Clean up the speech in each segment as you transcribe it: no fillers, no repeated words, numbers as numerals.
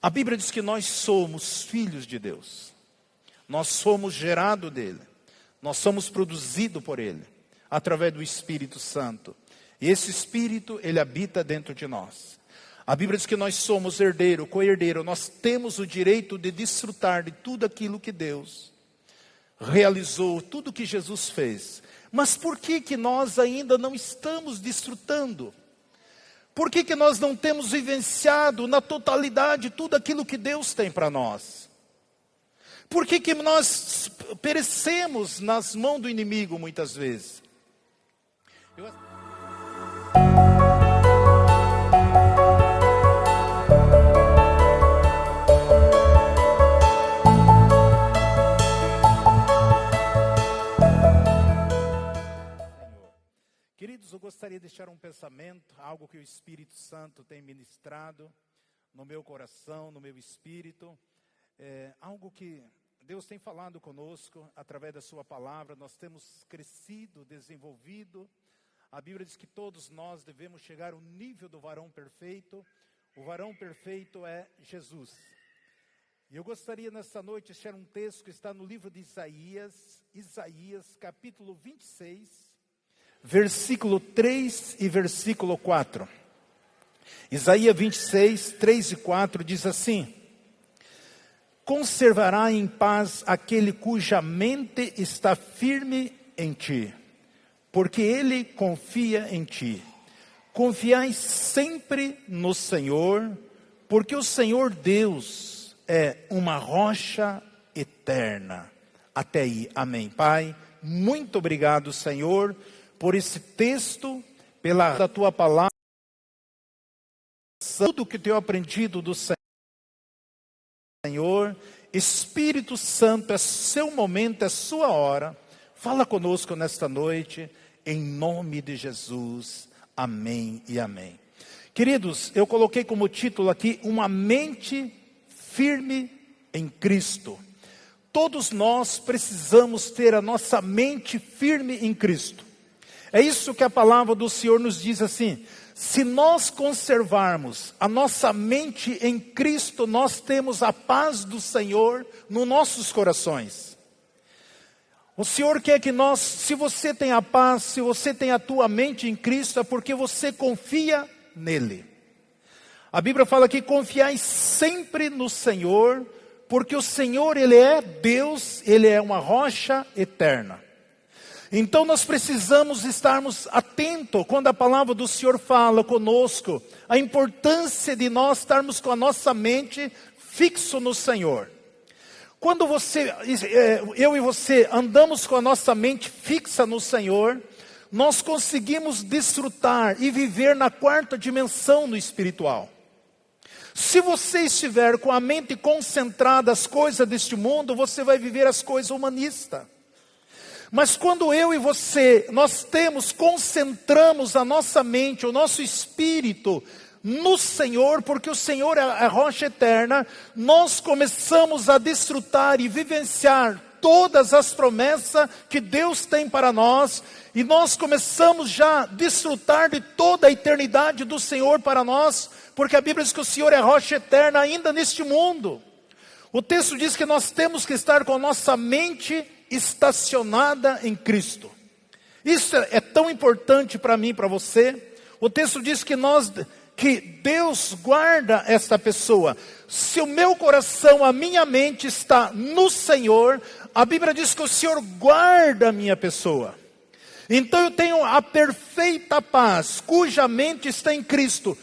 A Bíblia diz que nós somos filhos de Deus. Nós somos gerados dele. Nós somos produzidos por ele, através do Espírito Santo. E esse Espírito, ele habita dentro de nós. A Bíblia diz que nós somos herdeiro, co-herdeiro. Nós temos o direito de desfrutar de tudo aquilo que Deus realizou, tudo que Jesus fez. Mas por que nós ainda não estamos desfrutando? Por que nós não temos vivenciado na totalidade tudo aquilo que Deus tem para nós? Por que nós perecemos nas mãos do inimigo muitas vezes? Queridos, eu gostaria de deixar um pensamento, algo que o Espírito Santo tem ministrado no meu coração, no meu espírito, algo que Deus tem falado conosco através da sua palavra. Nós temos crescido, desenvolvido. A Bíblia diz que todos nós devemos chegar ao nível do varão perfeito. O varão perfeito é Jesus. E eu gostaria nessa noite de deixar um texto que está no livro de Isaías capítulo 26, versículo 3 e versículo 4. Isaías 26, 3 e 4 diz assim: conservará em paz aquele cuja mente está firme em ti, porque ele confia em ti. Confiai sempre no Senhor, porque o Senhor Deus é uma rocha eterna. Até aí, amém. Pai, muito obrigado, Senhor, por esse texto, pela tua palavra, tudo que tenho aprendido do Senhor. Espírito Santo, é seu momento, é sua hora. Fala conosco nesta noite, em nome de Jesus. Amém e amém. Queridos, eu coloquei como título aqui, uma mente firme em Cristo. Todos nós precisamos ter a nossa mente firme em Cristo. É isso que a palavra do Senhor nos diz assim: se nós conservarmos a nossa mente em Cristo, nós temos a paz do Senhor nos nossos corações. O Senhor quer que nós, se você tem a paz, se você tem a tua mente em Cristo, é porque você confia nele. A Bíblia fala que confiai sempre no Senhor, porque o Senhor, ele é Deus, ele é uma rocha eterna. Então nós precisamos estarmos atentos quando a palavra do Senhor fala conosco, a importância de nós estarmos com a nossa mente fixo no Senhor. Quando eu e você andamos com a nossa mente fixa no Senhor, nós conseguimos desfrutar e viver na quarta dimensão no espiritual. Se você estiver com a mente concentrada nas coisas deste mundo, você vai viver as coisas humanistas. Mas quando eu e você, concentramos a nossa mente, o nosso espírito no Senhor, porque o Senhor é a rocha eterna, nós começamos a desfrutar e vivenciar todas as promessas que Deus tem para nós, e nós começamos já a desfrutar de toda a eternidade do Senhor para nós, porque a Bíblia diz que o Senhor é a rocha eterna ainda neste mundo. O texto diz que nós temos que estar com a nossa mente estacionada em Cristo. Isso é tão importante para mim e para você. O texto diz que Deus guarda esta pessoa. Se o meu coração, a minha mente está no Senhor, a Bíblia diz que o Senhor guarda a minha pessoa. Então eu tenho a perfeita paz, cuja mente está em Cristo.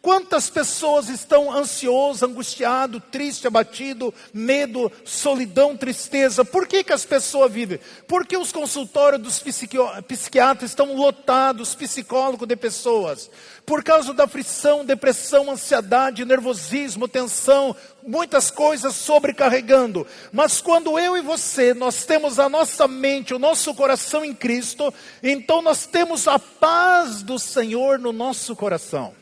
Quantas pessoas estão ansiosas, angustiadas, tristes, abatidas, medo, solidão, tristeza? Por que as pessoas vivem? Porque os consultórios dos psiquiatras estão lotados, psicólogos de pessoas. Por causa da aflição, depressão, ansiedade, nervosismo, tensão, muitas coisas sobrecarregando. Mas quando eu e você, nós temos a nossa mente, o nosso coração em Cristo, então nós temos a paz do Senhor no nosso coração.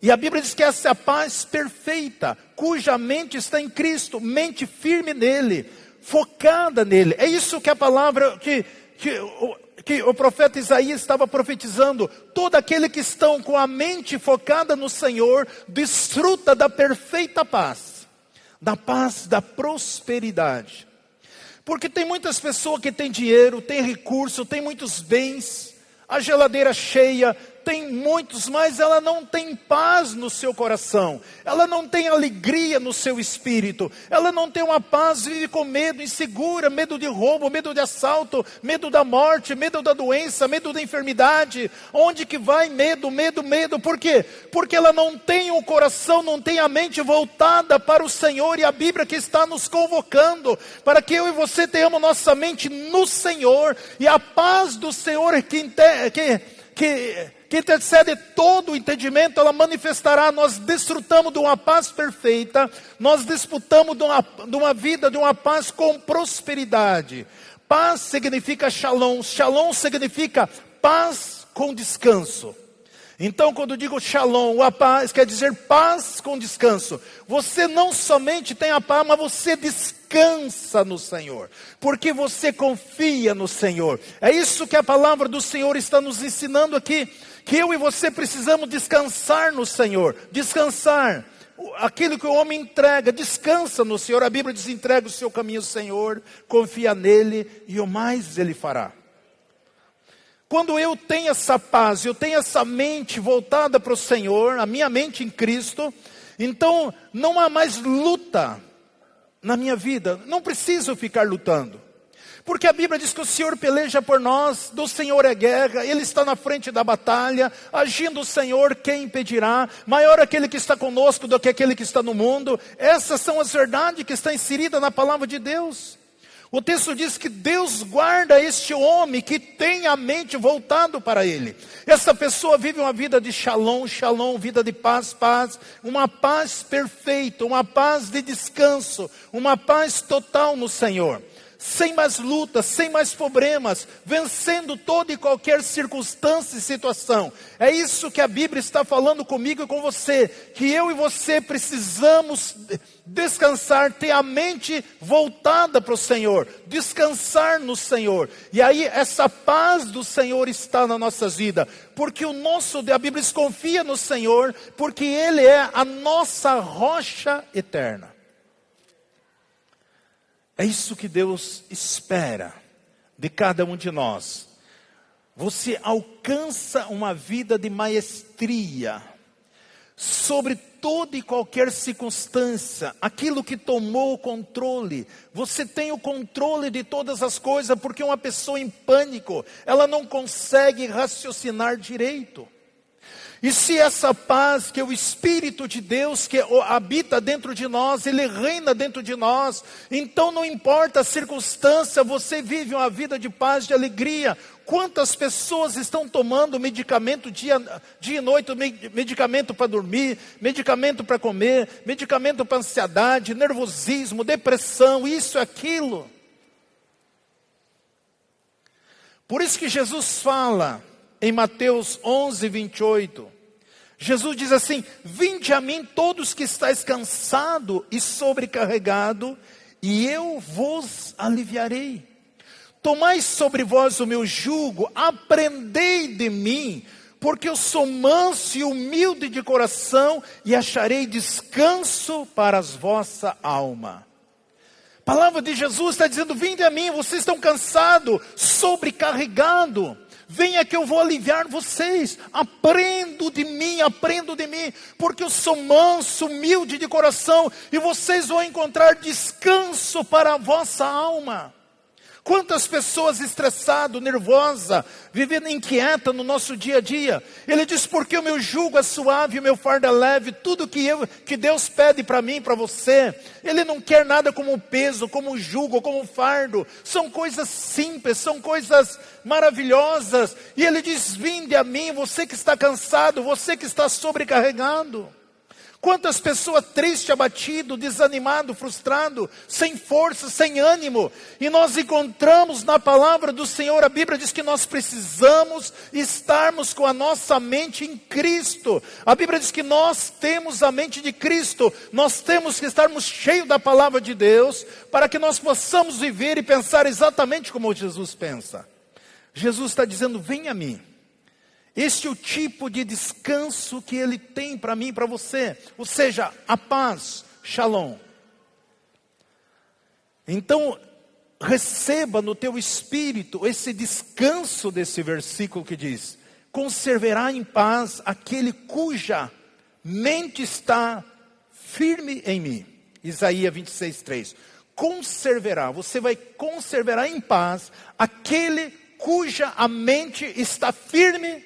E a Bíblia diz que essa é a paz perfeita, cuja mente está em Cristo, mente firme nele, focada nele. É isso que a palavra, que que o profeta Isaías estava profetizando: todo aquele que estão com a mente focada no Senhor, desfruta da perfeita paz, da paz, da prosperidade. Porque tem muitas pessoas que têm dinheiro, têm recurso, têm muitos bens, a geladeira cheia, tem muitos, mas ela não tem paz no seu coração, ela não tem alegria no seu espírito, ela não tem uma paz, vive com medo, insegura, medo de roubo, medo de assalto, medo da morte, medo da doença, medo da enfermidade. Onde que vai? Medo, medo, medo. Por quê? Porque ela não tem o coração, não tem a mente voltada para o Senhor, e a Bíblia que está nos convocando para que eu e você tenhamos nossa mente no Senhor, e a paz do Senhor que intercede todo o entendimento, ela manifestará. Nós desfrutamos de uma paz perfeita, nós disputamos de uma vida, de uma paz com prosperidade. Paz significa shalom, shalom significa paz com descanso. Então, quando eu digo shalom, a paz, quer dizer paz com descanso. Você não somente tem a paz, mas você descansa no Senhor, porque você confia no Senhor. É isso que a palavra do Senhor está nos ensinando aqui, que eu e você precisamos descansar no Senhor. Descansar, aquilo que o homem entrega, descansa no Senhor. A Bíblia diz: entrega o seu caminho ao Senhor, confia nele, e o mais ele fará. Quando eu tenho essa paz, eu tenho essa mente voltada para o Senhor, a minha mente em Cristo, então não há mais luta na minha vida, não preciso ficar lutando. Porque a Bíblia diz que o Senhor peleja por nós, do Senhor é guerra, Ele está na frente da batalha, agindo o Senhor, quem impedirá? Maior aquele que está conosco do que aquele que está no mundo. Essas são as verdades que estão inseridas na palavra de Deus. O texto diz que Deus guarda este homem que tem a mente voltada para Ele. Essa pessoa vive uma vida de shalom, shalom, vida de paz, paz. Uma paz perfeita, uma paz de descanso, uma paz total no Senhor. Sem mais lutas, sem mais problemas, vencendo toda e qualquer circunstância e situação. É isso que a Bíblia está falando comigo e com você, que eu e você precisamos descansar, ter a mente voltada para o Senhor, descansar no Senhor. E aí essa paz do Senhor está na nossa vida, porque a Bíblia diz: confia no Senhor, porque Ele é a nossa rocha eterna. É isso que Deus espera de cada um de nós. Você alcança uma vida de maestria sobre toda e qualquer circunstância, aquilo que tomou o controle. Você tem o controle de todas as coisas, porque uma pessoa em pânico, ela não consegue raciocinar direito. E se essa paz, que é o Espírito de Deus que habita dentro de nós, Ele reina dentro de nós, então não importa a circunstância, você vive uma vida de paz, de alegria. Quantas pessoas estão tomando medicamento dia e noite, medicamento para dormir, medicamento para comer, medicamento para ansiedade, nervosismo, depressão, isso e aquilo. Por isso que Jesus fala em Mateus 11, 28, Jesus diz assim: vinde a mim todos que estáis cansados e sobrecarregados, e eu vos aliviarei. Tomai sobre vós o meu jugo, aprendei de mim, porque eu sou manso e humilde de coração, e acharei descanso para as vossa alma. A palavra de Jesus está dizendo: vinde a mim, vocês estão cansados, sobrecarregados. Venha que eu vou aliviar vocês. Aprendo de mim, porque eu sou manso, humilde de coração, e vocês vão encontrar descanso para a vossa alma. Quantas pessoas estressadas, nervosas, vivendo inquieta no nosso dia a dia. Ele diz: porque o meu jugo é suave, o meu fardo é leve. Tudo que Deus pede para mim, para você, Ele não quer nada como um peso, como um jugo, como um fardo. São coisas simples, são coisas maravilhosas. E Ele diz: vinde a mim, você que está cansado, você que está sobrecarregado. Quantas pessoas tristes, abatidas, desanimadas, frustradas, sem força, sem ânimo. E nós encontramos na palavra do Senhor, a Bíblia diz que nós precisamos estarmos com a nossa mente em Cristo. A Bíblia diz que nós temos a mente de Cristo. Nós temos que estarmos cheios da palavra de Deus, para que nós possamos viver e pensar exatamente como Jesus pensa. Jesus está dizendo, vem a mim. Este é o tipo de descanso que Ele tem para mim e para você. Ou seja, a paz, shalom. Então, receba no teu espírito esse descanso desse versículo que diz, conservará em paz aquele cuja mente está firme em mim. Isaías 26:3. Conservará, você vai conservar em paz aquele cuja a mente está firme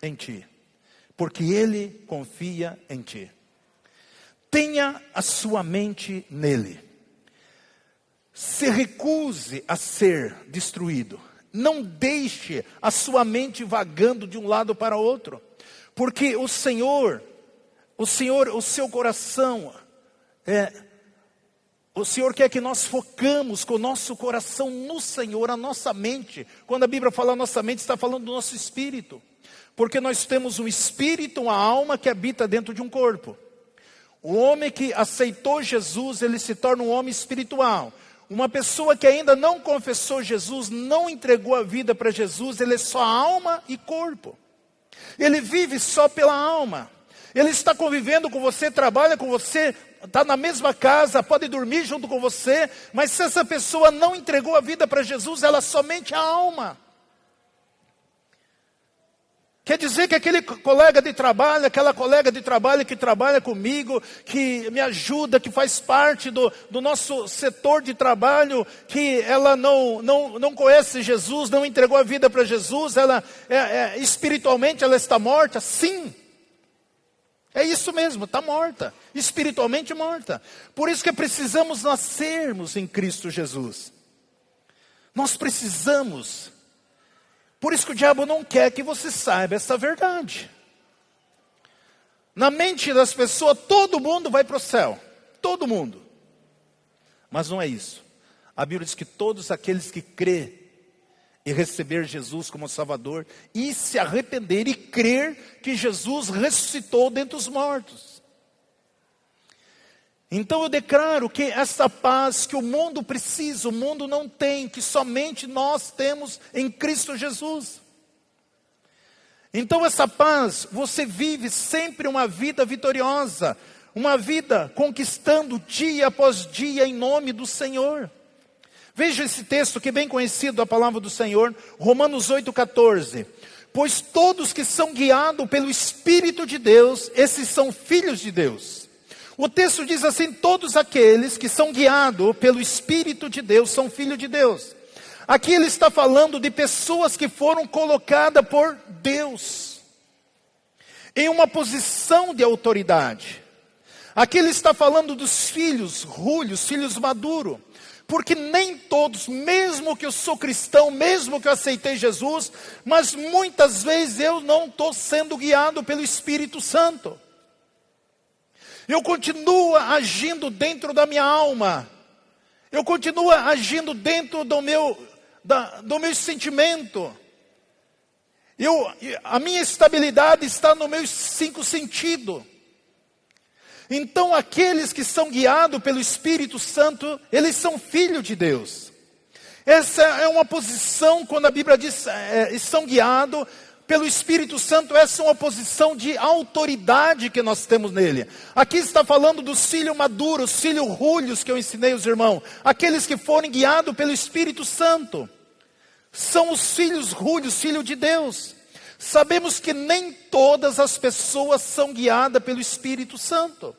em ti, porque ele confia em ti. Tenha a sua mente nele. Se recuse a ser destruído. Não deixe a sua mente vagando de um lado para outro, porque o Senhor, o seu coração, o Senhor quer que nós focamos com o nosso coração no Senhor, a nossa mente. Quando a Bíblia fala nossa mente, está falando do nosso espírito. Porque nós temos um espírito, uma alma que habita dentro de um corpo. O homem que aceitou Jesus, ele se torna um homem espiritual. Uma pessoa que ainda não confessou Jesus, não entregou a vida para Jesus, ele é só alma e corpo. Ele vive só pela alma. Ele está convivendo com você, trabalha com você, está na mesma casa, pode dormir junto com você, mas se essa pessoa não entregou a vida para Jesus, ela somente é a alma. Quer dizer que aquele colega de trabalho, aquela colega de trabalho que trabalha comigo, que me ajuda, que faz parte do nosso setor de trabalho, que ela não conhece Jesus, não entregou a vida para Jesus, ela espiritualmente ela está morta? Sim. É isso mesmo, está morta, espiritualmente morta. Por isso que precisamos nascermos em Cristo Jesus. Nós precisamos. Por isso que o diabo não quer que você saiba essa verdade. Na mente das pessoas, todo mundo vai para o céu. Todo mundo. Mas não é isso. A Bíblia diz que todos aqueles que crê e receber Jesus como Salvador, e se arrepender e crer que Jesus ressuscitou dentre os mortos. Então eu declaro que essa paz que o mundo precisa, o mundo não tem, que somente nós temos em Cristo Jesus. Então essa paz, você vive sempre uma vida vitoriosa, uma vida conquistando dia após dia em nome do Senhor. Veja esse texto que é bem conhecido, a palavra do Senhor, Romanos 8,14. Pois todos que são guiados pelo Espírito de Deus, esses são filhos de Deus. O texto diz assim, todos aqueles que são guiados pelo Espírito de Deus, são filhos de Deus. Aqui ele está falando de pessoas que foram colocadas por Deus, em uma posição de autoridade. Aqui ele está falando dos filhos rulhos, filhos maduros. Porque nem todos, mesmo que eu sou cristão, mesmo que eu aceitei Jesus, mas muitas vezes eu não estou sendo guiado pelo Espírito Santo. Eu continuo agindo dentro da minha alma. Eu continuo agindo dentro do meu sentimento. A minha estabilidade está nos meus 5 sentidos. Então aqueles que são guiados pelo Espírito Santo, eles são filhos de Deus. Essa é uma posição, quando a Bíblia diz, são guiados pelo Espírito Santo, essa é uma posição de autoridade que nós temos nele. Aqui está falando dos filhos maduros, filhos rulhos que eu ensinei os irmãos. Aqueles que forem guiados pelo Espírito Santo. São os filhos rulhos, filhos de Deus. Sabemos que nem todas as pessoas são guiadas pelo Espírito Santo.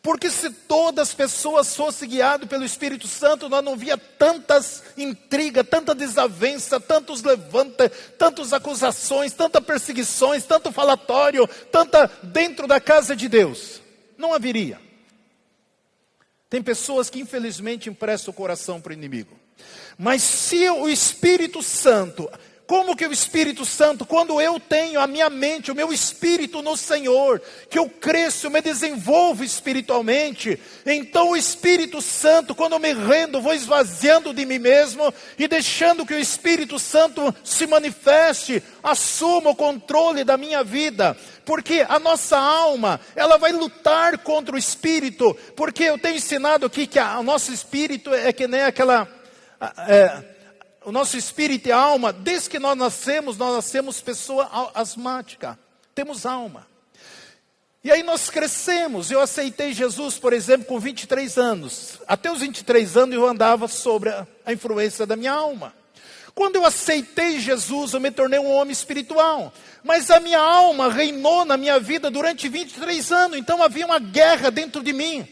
Porque se todas as pessoas fossem guiadas pelo Espírito Santo, nós não via tantas intrigas, tanta desavença, tantos levantes, tantas acusações, tantas perseguições, tanto falatório, tanta dentro da casa de Deus. Não haveria. Tem pessoas que infelizmente emprestam o coração para o inimigo. Mas se o Espírito Santo... Como que o Espírito Santo, quando eu tenho a minha mente, o meu espírito no Senhor, que eu cresço, eu me desenvolvo espiritualmente, então o Espírito Santo, quando eu me rendo, vou esvaziando de mim mesmo e deixando que o Espírito Santo se manifeste, assuma o controle da minha vida, porque a nossa alma, ela vai lutar contra o Espírito, porque eu tenho ensinado aqui que o nosso espírito é que nem aquela... o nosso espírito e alma, desde que nós nascemos pessoa asmática. Temos alma. E aí nós crescemos. Eu aceitei Jesus, por exemplo, com 23 anos. Até os 23 anos eu andava sobre a influência da minha alma. Quando eu aceitei Jesus, eu me tornei um homem espiritual. Mas a minha alma reinou na minha vida durante 23 anos. Então havia uma guerra dentro de mim.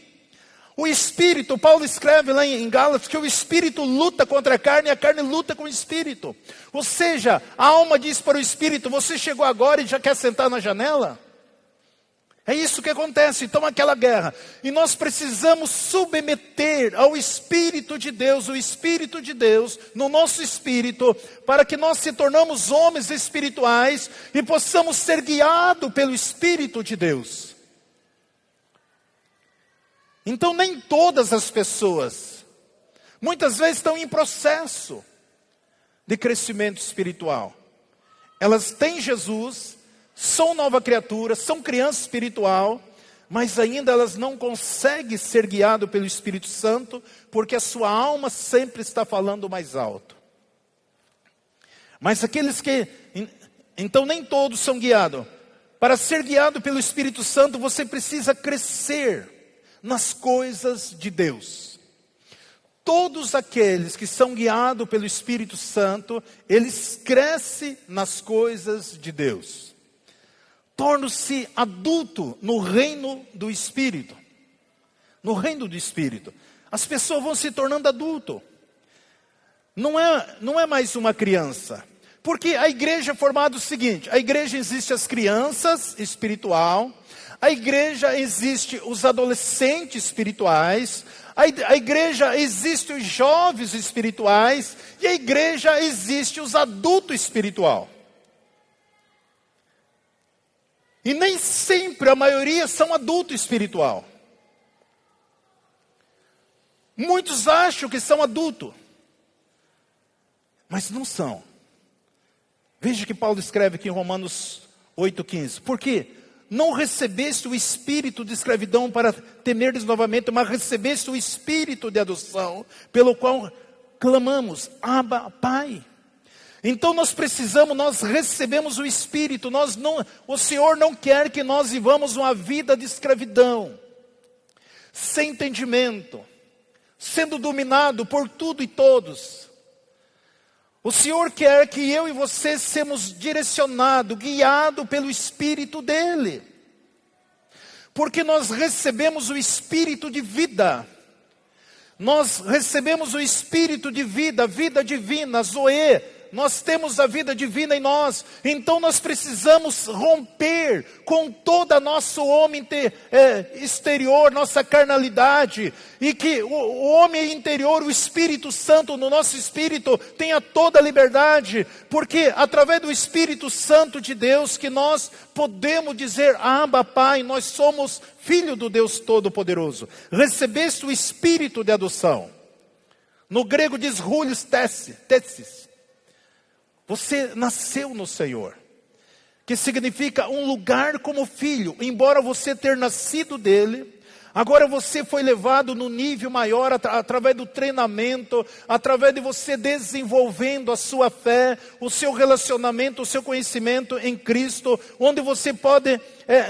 O espírito, Paulo escreve lá em Gálatas, que o espírito luta contra a carne e a carne luta com o espírito. Ou seja, a alma diz para o espírito: você chegou agora e já quer sentar na janela? É isso que acontece, então aquela guerra. E nós precisamos submeter ao Espírito de Deus, o Espírito de Deus, no nosso espírito, para que nós se tornamos homens espirituais e possamos ser guiados pelo Espírito de Deus. Então nem todas as pessoas, muitas vezes estão em processo de crescimento espiritual. Elas têm Jesus, são nova criatura, são criança espiritual, mas ainda elas não conseguem ser guiadas pelo Espírito Santo, porque a sua alma sempre está falando mais alto. Mas aqueles que, então nem todos são guiados. Para ser guiado pelo Espírito Santo, você precisa crescer nas coisas de Deus. Todos aqueles que são guiados pelo Espírito Santo, eles crescem nas coisas de Deus. Tornam-se adulto no reino do Espírito. No reino do Espírito. As pessoas vão se tornando adulto. Não é mais uma criança. Porque a igreja é formada o seguinte: a igreja existe as crianças espiritual, a igreja existe os adolescentes espirituais, a igreja existe os jovens espirituais, e a igreja existe os adultos espiritual. E nem sempre a maioria são adulto espiritual. Muitos acham que são adulto, mas não são. Veja que Paulo escreve aqui em Romanos 8,15. Por quê? Não recebeste o espírito de escravidão para temerdes novamente, mas recebeste o espírito de adoção, pelo qual clamamos: Abba, Pai. Então nós recebemos o Espírito, o Senhor não quer que nós vivamos uma vida de escravidão, sem entendimento, sendo dominado por tudo e todos. O Senhor quer que eu e você sejamos direcionados, guiados pelo Espírito dEle. Porque nós recebemos o Espírito de vida. Nós recebemos o Espírito de vida, vida divina, Zoe. Nós temos a vida divina em nós, então nós precisamos romper com toda nosso homem exterior, nossa carnalidade, e que o homem interior, o Espírito Santo no nosso espírito, tenha toda a liberdade, porque através do Espírito Santo de Deus que nós podemos dizer: Abba, Pai, nós somos filho do Deus Todo-Poderoso. Recebeste o Espírito de adoção. No grego diz huios tessis. Você nasceu no Senhor, que significa um lugar como filho. Embora você ter nascido dele, agora você foi levado no nível maior através do treinamento, através de você desenvolvendo a sua fé, o seu relacionamento, o seu conhecimento em Cristo, onde você pode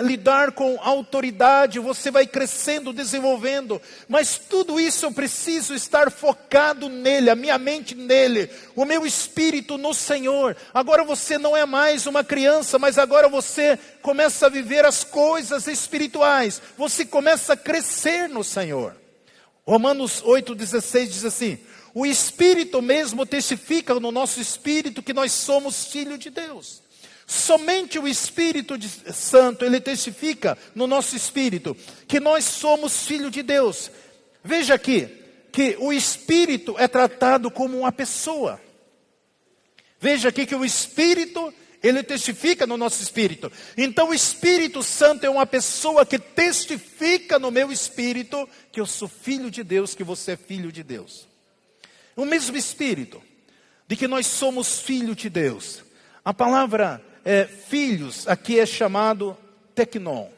lidar com autoridade, você vai crescendo, desenvolvendo. Mas tudo isso eu preciso estar focado nele, a minha mente nele, o meu espírito no Senhor. Agora você não é mais uma criança, mas agora você começa a viver as coisas espirituais, você começa a crescer no Senhor. Romanos 8,16 diz assim: o Espírito mesmo testifica no nosso espírito que nós somos filhos de Deus. Somente o Espírito Santo, ele testifica no nosso espírito que nós somos filhos de Deus. Veja aqui, que o Espírito é tratado como uma pessoa. Veja aqui que o Espírito, ele testifica no nosso espírito. Então o Espírito Santo é uma pessoa que testifica no meu espírito que eu sou filho de Deus, que você é filho de Deus. O mesmo Espírito de que nós somos filhos de Deus. A palavra filhos aqui é chamado teknon,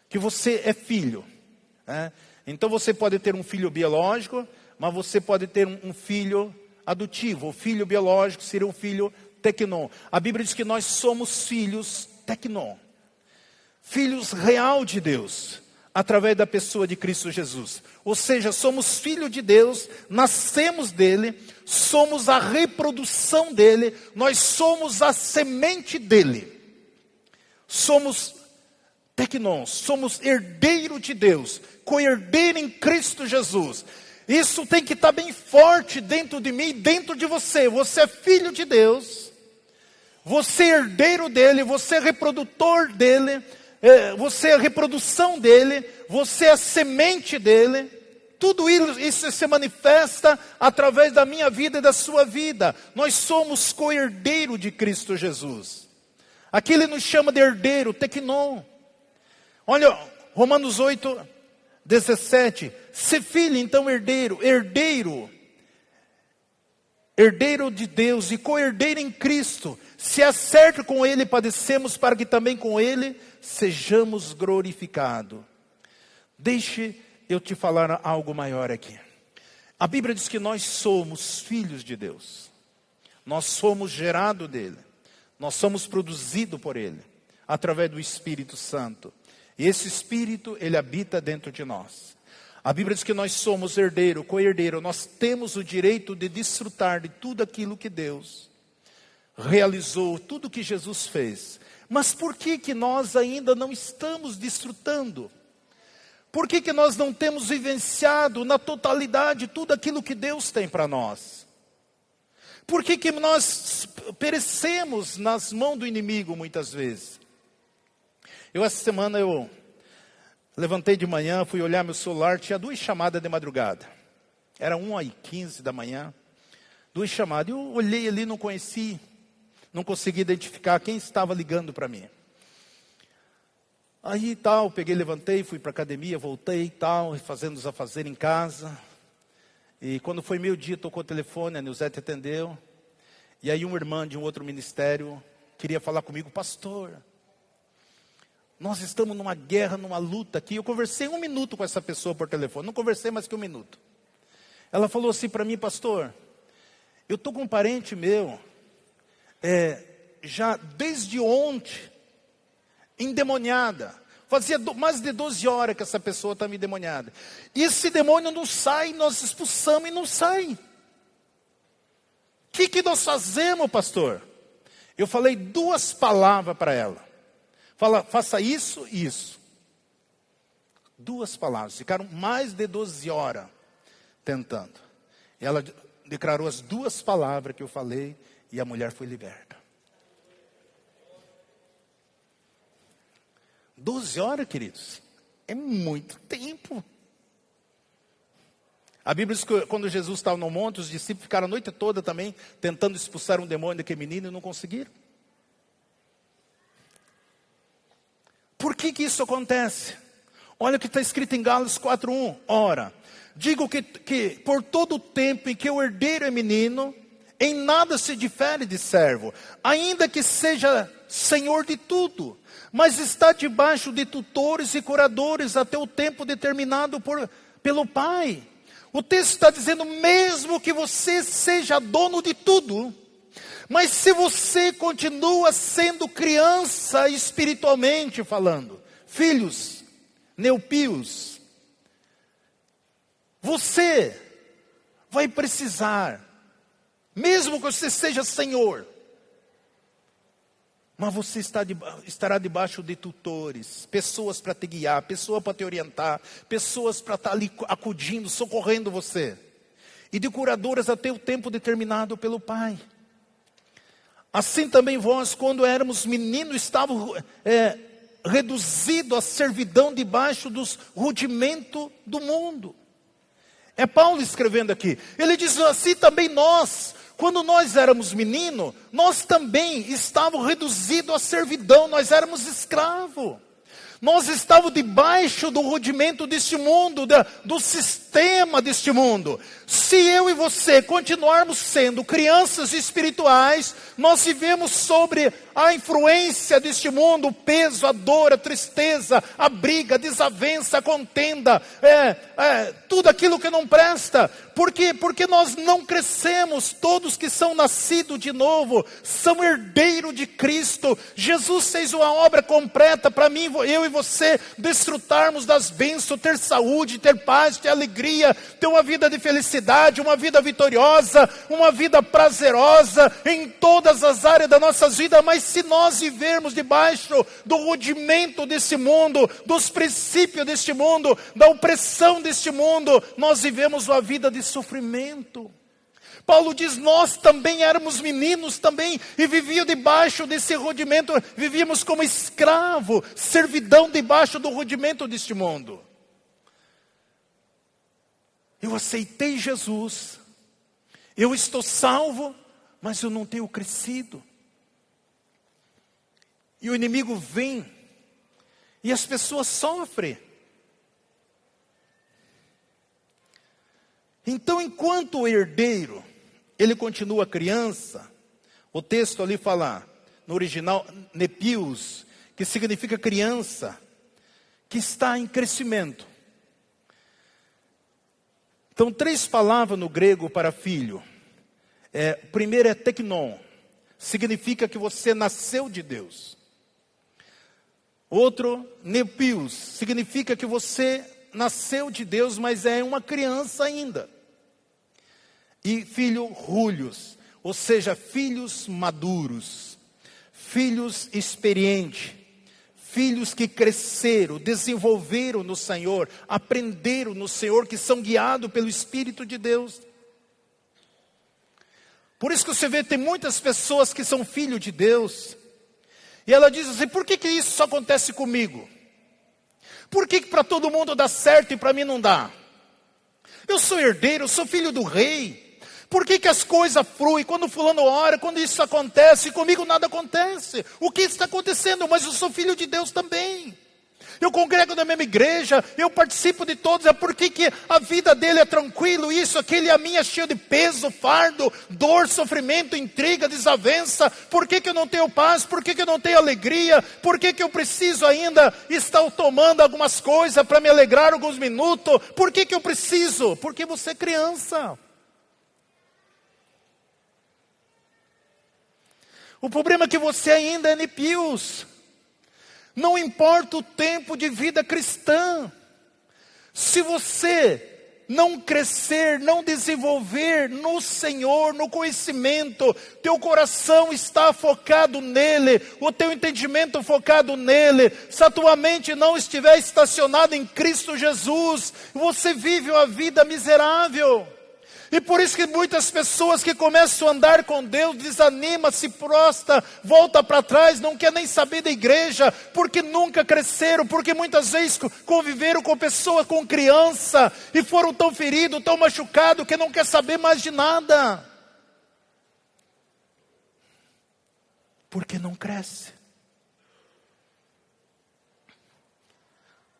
que você é filho. Então você pode ter um filho biológico, mas você pode ter um filho adotivo. O filho biológico seria o filho tecnon. A Bíblia diz que nós somos filhos tecnon. Filhos real de Deus, através da pessoa de Cristo Jesus. Ou seja, somos filhos de Deus, nascemos dele, somos a reprodução dele, nós somos a semente dele. Somos tecnon, somos herdeiro de Deus, co-herdeiro em Cristo Jesus. Isso tem que estar bem forte dentro de mim e dentro de você. Você é filho de Deus, você é herdeiro dele, você é reprodutor dele, você é a reprodução dele, você é a semente dele. Tudo isso se manifesta através da minha vida e da sua vida. Nós somos co-herdeiro de Cristo Jesus. Aqui ele nos chama de herdeiro, tecnon. Olha, Romanos 8, 17. Se filho, então herdeiro. Herdeiro de Deus e co-herdeiro em Cristo. Se é certo com ele padecemos, para que também com ele sejamos glorificados. Deixe eu te falar algo maior aqui. A Bíblia diz que nós somos filhos de Deus. Nós somos gerados dele. Nós somos produzidos por ele, através do Espírito Santo. E esse Espírito, ele habita dentro de nós. A Bíblia diz que nós somos herdeiro, co-herdeiro. Nós temos o direito de desfrutar de tudo aquilo que Deus realizou, tudo que Jesus fez. Mas por que nós ainda não estamos desfrutando? Por que nós não temos vivenciado na totalidade tudo aquilo que Deus tem para nós? Por que nós perecemos nas mãos do inimigo muitas vezes? Essa semana eu levantei de manhã, fui olhar meu celular, tinha 2 chamadas de madrugada. Era 1h15 da manhã, 2 chamadas. Eu olhei ali, não conheci, não consegui identificar quem estava ligando para mim. Aí peguei, levantei, fui para a academia, voltei fazendo os afazeres em casa. E quando foi meio-dia, tocou o telefone, a Nilzete atendeu. E aí uma irmã de um outro ministério queria falar comigo: pastor, nós estamos numa guerra, numa luta aqui. Eu conversei 1 minuto com essa pessoa por telefone, não conversei mais que 1 minuto. Ela falou assim para mim: pastor, eu estou com um parente meu, já desde ontem, endemoniada. Fazia mais de 12 horas que essa pessoa está me endemoniada. E esse demônio não sai, nós expulsamos e não sai. O que nós fazemos, pastor? Eu falei 2 palavras para ela. Faça isso e isso. 2 palavras. Ficaram mais de 12 horas tentando. Ela declarou as 2 palavras que eu falei e a mulher foi liberta. 12 horas, queridos, é muito tempo. A Bíblia diz que quando Jesus estava no monte, os discípulos ficaram a noite toda também tentando expulsar um demônio daquele menino e não conseguiram. Por que isso acontece? Olha o que está escrito em Gálatas 4:1. Ora, digo que por todo o tempo em que o herdeiro é menino, em nada se difere de servo, ainda que seja senhor de tudo, mas está debaixo de tutores e curadores até o tempo determinado pelo Pai. O texto está dizendo, mesmo que você seja dono de tudo, mas se você continua sendo criança espiritualmente falando, filhos, neopios, você vai precisar, mesmo que você seja senhor, mas você estará debaixo de tutores, pessoas para te guiar, pessoas para te orientar, pessoas para estar ali acudindo, socorrendo você. E de curadoras até o tempo determinado pelo Pai. Assim também vós, quando éramos meninos, estávamos reduzidos à servidão debaixo dos rudimentos do mundo. É Paulo escrevendo aqui. Ele diz assim também nós. Quando nós éramos meninos, nós também estávamos reduzidos à servidão, nós éramos escravos. Nós estávamos debaixo do rudimento deste mundo, do sistema deste mundo. Se eu e você continuarmos sendo crianças espirituais, nós vivemos sobre a influência deste mundo, o peso, a dor, a tristeza, a briga, a desavença, a contenda, tudo aquilo que não presta. Por quê? Porque nós não crescemos. Todos que são nascidos de novo são herdeiros de Cristo. Jesus fez uma obra completa para mim, eu e você, desfrutarmos das bênçãos, ter saúde, ter paz, ter alegria, ter uma vida de felicidade, uma vida vitoriosa, uma vida prazerosa em todas as áreas das nossas vidas. Mas se nós vivermos debaixo do rudimento desse mundo, dos princípios deste mundo, da opressão deste mundo, nós vivemos uma vida de sofrimento. Paulo diz, nós também éramos meninos também, e vivíamos debaixo desse rudimento, vivíamos como escravo, servidão debaixo do rudimento deste mundo. Eu aceitei Jesus, eu estou salvo, mas eu não tenho crescido. E o inimigo vem, e as pessoas sofrem. Então, enquanto o herdeiro, ele continua criança, o texto ali fala, no original, nepios, que significa criança, que está em crescimento. Então, 3 palavras no grego para filho. O primeiro é teknon, significa que você nasceu de Deus. Outro, nepios, significa que você nasceu de Deus, mas é uma criança ainda. E filho, rulhos, ou seja, filhos maduros, filhos experientes, filhos que cresceram, desenvolveram no Senhor, aprenderam no Senhor, que são guiados pelo Espírito de Deus. Por isso que você vê, tem muitas pessoas que são filhos de Deus, e ela diz assim, por que isso só acontece comigo? Por que para todo mundo dá certo e para mim não dá? Eu sou herdeiro, eu sou filho do rei. Por que as coisas fluem? Quando fulano ora, quando isso acontece, comigo nada acontece. O que está acontecendo? Mas eu sou filho de Deus também. Eu congrego na mesma igreja, eu participo de todos. É porque que a vida dele é tranquilo, isso, aquele, a minha é cheia de peso, fardo, dor, sofrimento, intriga, desavença. Por que eu não tenho paz? Por que eu não tenho alegria? Por que eu preciso ainda estar tomando algumas coisas para me alegrar alguns minutos? Por que eu preciso? Porque você é criança. O problema é que você ainda é nepios. Não importa o tempo de vida cristã. Se você não crescer, não desenvolver no Senhor, no conhecimento, teu coração está focado nele, o teu entendimento focado nele, se a tua mente não estiver estacionada em Cristo Jesus, você vive uma vida miserável. E por isso que muitas pessoas que começam a andar com Deus, desanima, se prostra, volta para trás, não quer nem saber da igreja, porque nunca cresceram, porque muitas vezes conviveram com pessoas, com criança, e foram tão feridos, tão machucados, que não quer saber mais de nada. Porque não cresce.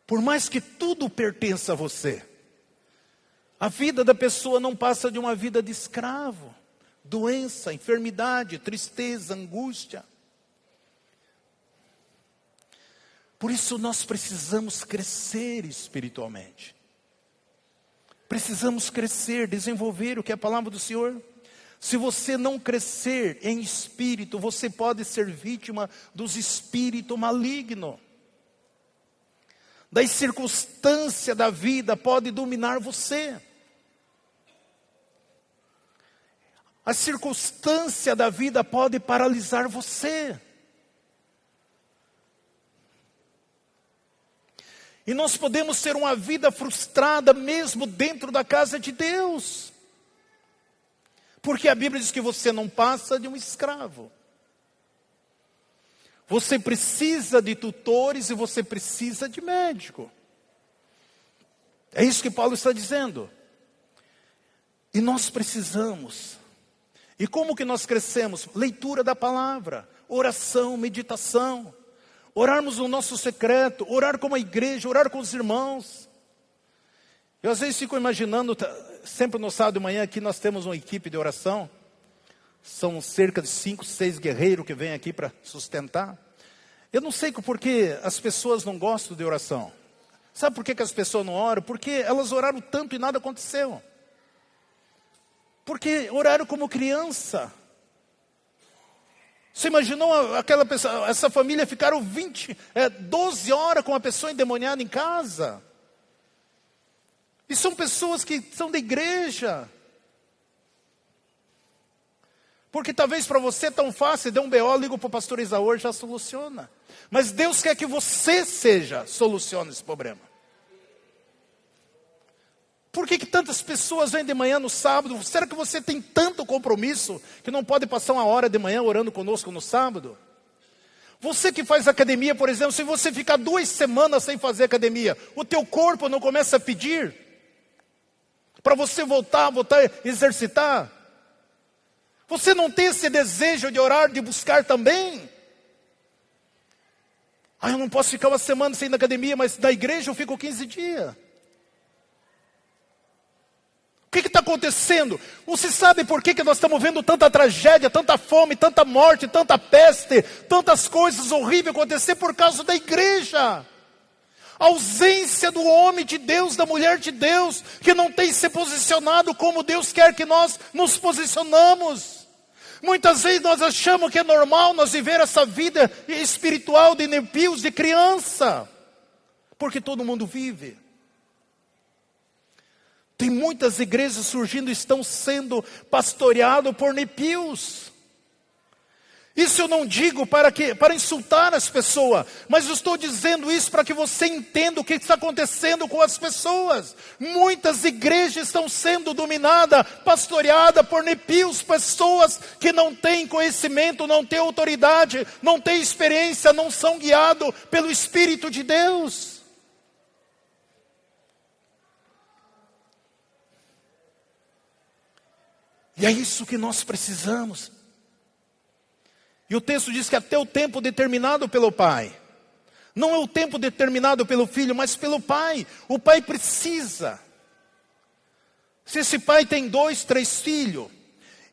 Por mais que tudo pertença a você, a vida da pessoa não passa de uma vida de escravo, doença, enfermidade, tristeza, angústia. Por isso nós precisamos crescer espiritualmente. Precisamos crescer, desenvolver o que é a palavra do Senhor. Se você não crescer em espírito, você pode ser vítima dos espíritos malignos. Das circunstâncias da vida pode dominar você. A circunstância da vida pode paralisar você. E nós podemos ter uma vida frustrada mesmo dentro da casa de Deus. Porque a Bíblia diz que você não passa de um escravo. Você precisa de tutores e você precisa de médico. É isso que Paulo está dizendo. E nós precisamos. E como que nós crescemos? Leitura da palavra, oração, meditação. orarmos no nosso secreto, orar como a igreja, orar com os irmãos. Eu às vezes fico imaginando, sempre no sábado de manhã aqui nós temos uma equipe de oração. São cerca de 5, 6 guerreiros que vêm aqui para sustentar. Eu não sei por que as pessoas não gostam de oração. Sabe por que as pessoas não oram? Porque elas oraram tanto e nada aconteceu. Porque oraram como criança. Você imaginou aquela pessoa, essa família ficaram 12 horas com uma pessoa endemoniada em casa? E são pessoas que são da igreja. Porque talvez para você é tão fácil, dê um BO, liga para o pastor Isaú, já soluciona. Mas Deus quer que você solucione esse problema. Por que tantas pessoas vêm de manhã no sábado? Será que você tem tanto compromisso que não pode passar uma hora de manhã orando conosco no sábado? Você que faz academia, por exemplo, se você ficar 2 semanas sem fazer academia, o teu corpo não começa a pedir para você voltar a exercitar? Você não tem esse desejo de orar, de buscar também? Eu não posso ficar uma semana sem ir na academia, mas na igreja eu fico 15 dias. O que está acontecendo? Você sabe por que nós estamos vendo tanta tragédia, tanta fome, tanta morte, tanta peste, tantas coisas horríveis acontecer por causa da igreja? A ausência do homem de Deus, da mulher de Deus, que não tem se posicionado como Deus quer que nós nos posicionamos. Muitas vezes nós achamos que é normal nós viver essa vida espiritual de nepios, de criança. Porque todo mundo vive. Tem muitas igrejas surgindo, estão sendo pastoreadas por nepios. Isso eu não digo para insultar as pessoas, mas eu estou dizendo isso para que você entenda o que está acontecendo com as pessoas. Muitas igrejas estão sendo dominadas, pastoreadas por nepios, pessoas que não têm conhecimento, não têm autoridade, não têm experiência, não são guiados pelo Espírito de Deus. E é isso que nós precisamos. E o texto diz que até o tempo determinado pelo Pai. Não é o tempo determinado pelo Filho, mas pelo Pai. O Pai precisa. Se esse pai tem 2, 3 filhos,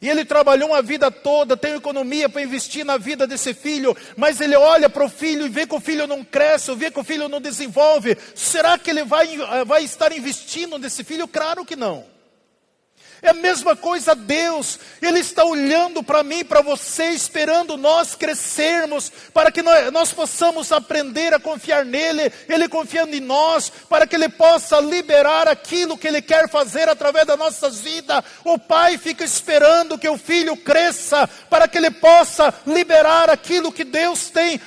e ele trabalhou uma vida toda, tem economia para investir na vida desse filho, mas ele olha para o filho e vê que o filho não cresce, vê que o filho não desenvolve, será que ele vai estar investindo nesse filho? Claro que não. É a mesma coisa Deus, Ele está olhando para mim, para você, esperando nós crescermos, para que nós possamos aprender a confiar nele, Ele confiando em nós, para que Ele possa liberar aquilo que Ele quer fazer através das nossas vidas. O pai fica esperando que o filho cresça, para que ele possa liberar aquilo que Deus tem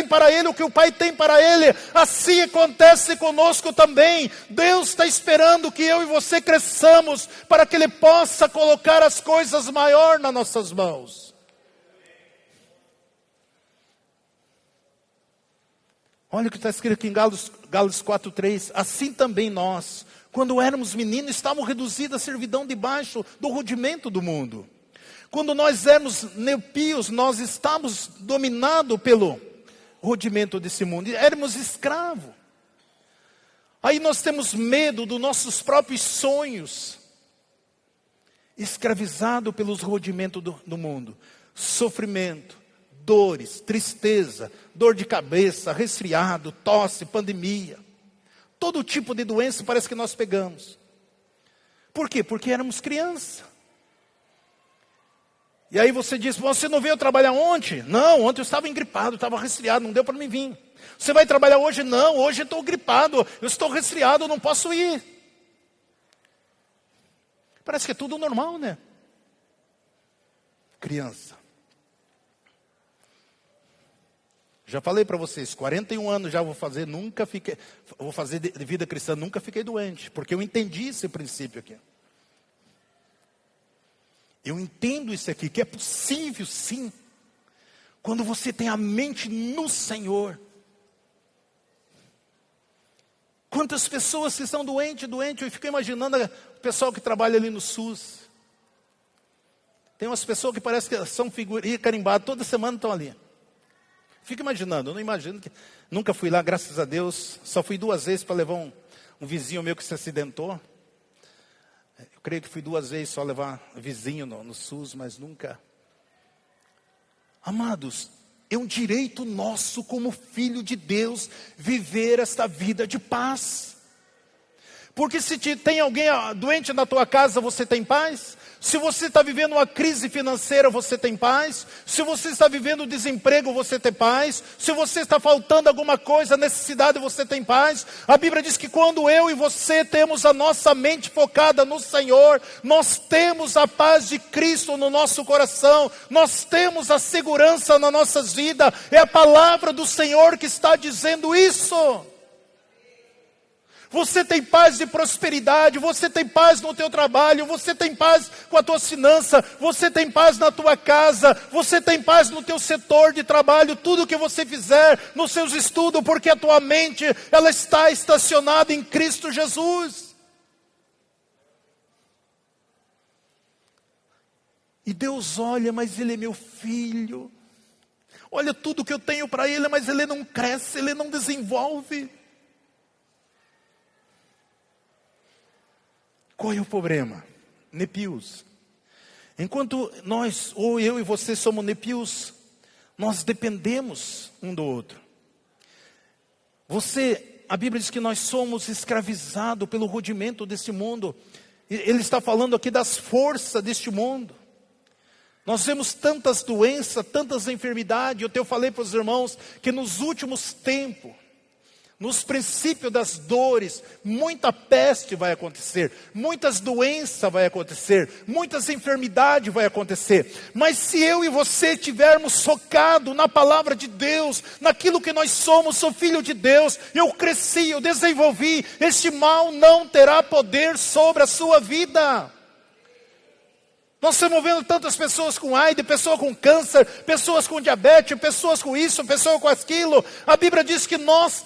para ele, o que o pai tem para ele. Assim acontece conosco também. Deus está esperando que eu e você cresçamos, para que Ele possa colocar as coisas maiores nas nossas mãos. Olha o que está escrito aqui em Gálatas 4:3. Assim também nós, quando éramos meninos, estávamos reduzidos à servidão debaixo do rudimento do mundo. Quando nós éramos nepios, nós estávamos dominados pelo rudimento desse mundo. Éramos escravos. Aí nós temos medo dos nossos próprios sonhos. Escravizado pelos rudimentos do mundo. Sofrimento, dores, tristeza, dor de cabeça, resfriado, tosse, pandemia. Todo tipo de doença parece que nós pegamos. Por quê? Porque éramos crianças. E aí você diz, você não veio trabalhar ontem? Não, ontem eu estava engripado, estava resfriado, não deu para mim vir. Você vai trabalhar hoje? Não, hoje eu estou gripado, eu estou resfriado, não posso ir. Parece que é tudo normal, né? Criança. Já falei para vocês, 41 anos já vou fazer de vida cristã, nunca fiquei doente, porque eu entendi esse princípio aqui. Eu entendo isso aqui, que é possível sim, quando você tem a mente no Senhor. Quantas pessoas que estão doentes, eu fico imaginando o pessoal que trabalha ali no SUS. Tem umas pessoas que parecem que são figurinha carimbada, toda semana estão ali. Fico imaginando, eu não imagino que... Nunca fui lá, graças a Deus. Só fui 2 vezes para levar um vizinho meu que se acidentou. Eu creio que fui 2 vezes só levar vizinho no SUS, mas nunca. Amados, é um direito nosso como filho de Deus viver esta vida de paz. Porque se tem alguém doente na tua casa, você tem paz? Se você está vivendo uma crise financeira, você tem paz? Se você está vivendo desemprego, você tem paz? Se você está faltando alguma coisa, necessidade, você tem paz? A Bíblia diz que quando eu e você temos a nossa mente focada no Senhor, nós temos a paz de Cristo no nosso coração, nós temos a segurança nas nossas vidas. É a palavra do Senhor que está dizendo isso. Você tem paz de prosperidade, você tem paz no teu trabalho, você tem paz com a tua finança, você tem paz na tua casa, você tem paz no teu setor de trabalho, tudo que você fizer, nos seus estudos, porque a tua mente, ela está estacionada em Cristo Jesus. E Deus olha, mas Ele é meu filho, olha tudo que eu tenho para Ele, mas Ele não cresce, Ele não desenvolve. Qual é o problema? Nepios. Enquanto nós, ou eu e você somos nepios, nós dependemos um do outro. A Bíblia diz que nós somos escravizados pelo rudimento desse mundo. Ele está falando aqui das forças deste mundo. Nós vemos tantas doenças, tantas enfermidades. Eu falei para os irmãos que nos últimos tempos, nos princípios das dores, muita peste vai acontecer, muitas doenças vai acontecer, muitas enfermidades vai acontecer. Mas se eu e você tivermos focado na palavra de Deus, naquilo que nós somos, sou filho de Deus, eu cresci, eu desenvolvi, este mal não terá poder sobre a sua vida. Nós estamos vendo tantas pessoas com AIDS, pessoas com câncer, pessoas com diabetes, pessoas com isso, pessoas com aquilo. A Bíblia diz que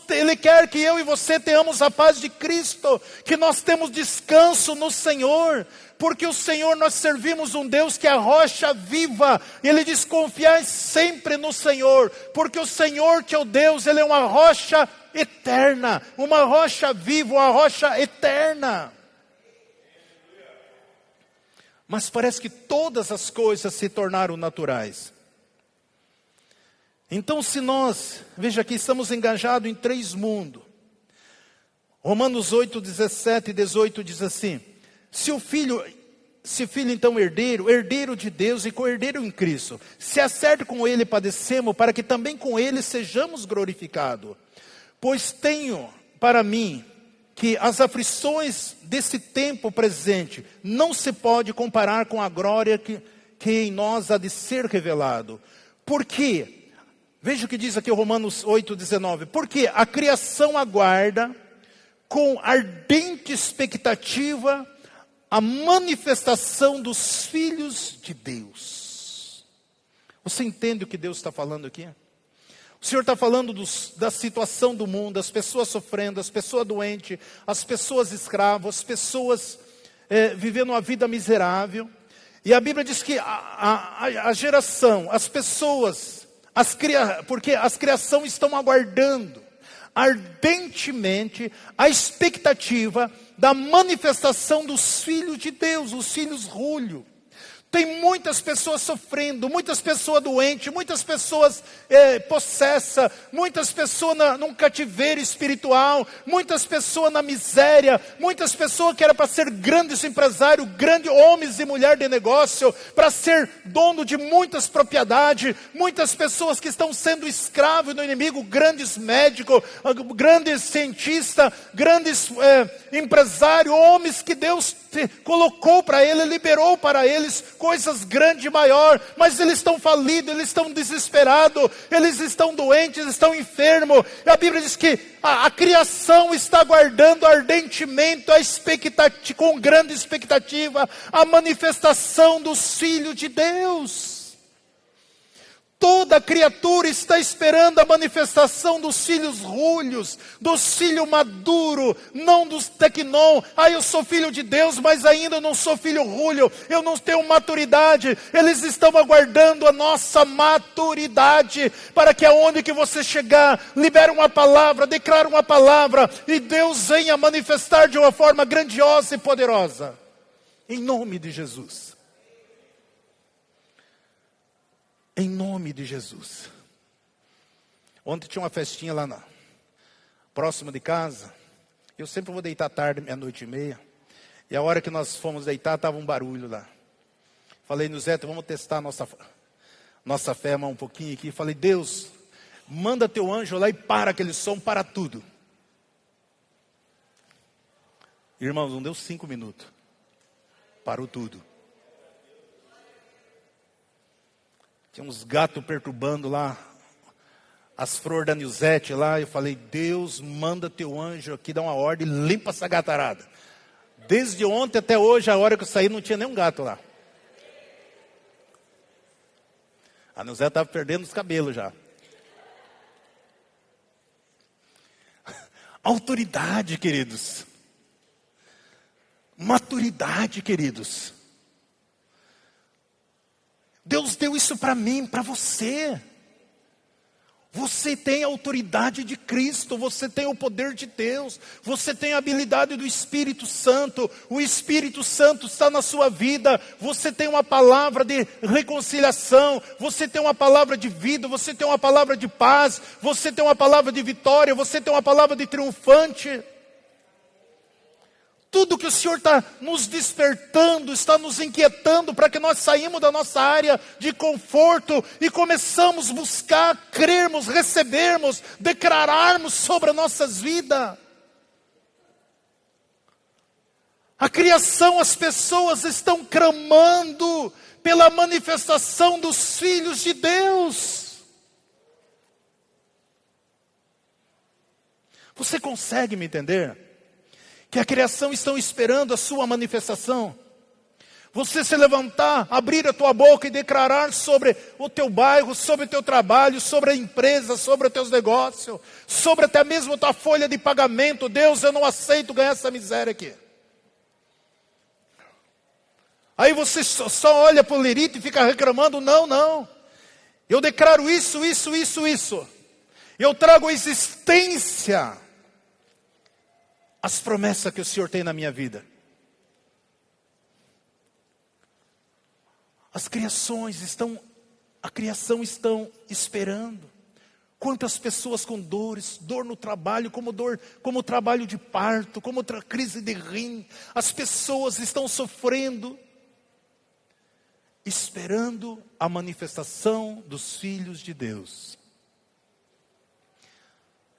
Ele quer que eu e você tenhamos a paz de Cristo, que nós temos descanso no Senhor, porque o Senhor, nós servimos um Deus que é a rocha viva. Ele diz: confiai sempre no Senhor, porque o Senhor, que é o Deus, Ele é uma rocha eterna, uma rocha viva, uma rocha eterna. Mas parece que todas as coisas se tornaram naturais. Então se nós, veja aqui, estamos engajados em 3 mundos. Romanos 8, 17 e 18 diz assim: se filho então herdeiro de Deus e co-herdeiro em Cristo, se acerte com Ele padecemos, para que também com Ele sejamos glorificados. Pois tenho para mim que as aflições desse tempo presente não se pode comparar com a glória que em nós há de ser revelado. Porque, veja o que diz aqui Romanos 8,19. Porque a criação aguarda com ardente expectativa a manifestação dos filhos de Deus. Você entende o que Deus está falando aqui? O Senhor está falando da situação do mundo, as pessoas sofrendo, as pessoas doentes, as pessoas escravas, as pessoas vivendo uma vida miserável. E a Bíblia diz que a geração, as pessoas, porque as criações estão aguardando ardentemente a expectativa da manifestação dos filhos de Deus, os filhos rulho. Tem muitas pessoas sofrendo, muitas pessoas doentes, muitas pessoas possessas, muitas pessoas num cativeiro espiritual, muitas pessoas na miséria, muitas pessoas que eram para ser grandes empresários, grandes homens e mulheres de negócio, para ser dono de muitas propriedades, muitas pessoas que estão sendo escravos do inimigo, grandes médicos, grandes cientistas, grandes empresários, homens que Deus colocou para eles, liberou para eles coisas grandes e maiores, mas eles estão falidos, eles estão desesperados, eles estão doentes, estão enfermos. E a Bíblia diz que a criação está aguardando ardentemente, com grande expectativa, a manifestação dos filhos de Deus. Toda criatura está esperando a manifestação dos filhos rulhos, dos filhos maduros, não dos tecnon. Eu sou filho de Deus, mas ainda não sou filho rulho, eu não tenho maturidade. Eles estão aguardando a nossa maturidade, para que aonde que você chegar, libere uma palavra, declare uma palavra, e Deus venha manifestar de uma forma grandiosa e poderosa. Em nome de Jesus. Em nome de Jesus. Ontem tinha uma festinha lá próximo de casa. Eu sempre vou deitar tarde, 00:30. E a hora que nós fomos deitar, estava um barulho lá. Falei no Zé, vamos testar nossa fé um pouquinho aqui. Falei, Deus, manda teu anjo lá e para aquele som, para tudo. Irmãos, não deu 5 minutos. Parou tudo. Tinha uns gatos perturbando lá, as flores da Nilzete lá. Eu falei, Deus, manda teu anjo aqui, dá uma ordem, limpa essa gatarada. Desde ontem até hoje, a hora que eu saí, não tinha nenhum gato lá. A Nilzete estava perdendo os cabelos já. Autoridade, queridos. Maturidade, queridos. Deus deu isso para mim, para você. Você tem a autoridade de Cristo, você tem o poder de Deus, você tem a habilidade do Espírito Santo, o Espírito Santo está na sua vida, você tem uma palavra de reconciliação, você tem uma palavra de vida, você tem uma palavra de paz, você tem uma palavra de vitória, você tem uma palavra de triunfante. Tudo que o Senhor está nos despertando, está nos inquietando para que nós saímos da nossa área de conforto e começamos a buscar, crermos, recebermos, declararmos sobre as nossas vidas. A criação, as pessoas estão clamando pela manifestação dos filhos de Deus. Você consegue me entender? Que a criação está esperando a sua manifestação. Você se levantar, abrir a tua boca e declarar sobre o teu bairro, sobre o teu trabalho, sobre a empresa, sobre os teus negócios, sobre até mesmo a tua folha de pagamento. Deus, eu não aceito ganhar essa miséria aqui. Aí você só olha para o lirito e fica reclamando, não. Eu declaro isso. Eu trago a existência as promessas que o Senhor tem na minha vida. A criação estão esperando. Quantas pessoas com dores, dor no trabalho, como trabalho de parto, como crise de rim. As pessoas estão sofrendo, esperando a manifestação dos filhos de Deus.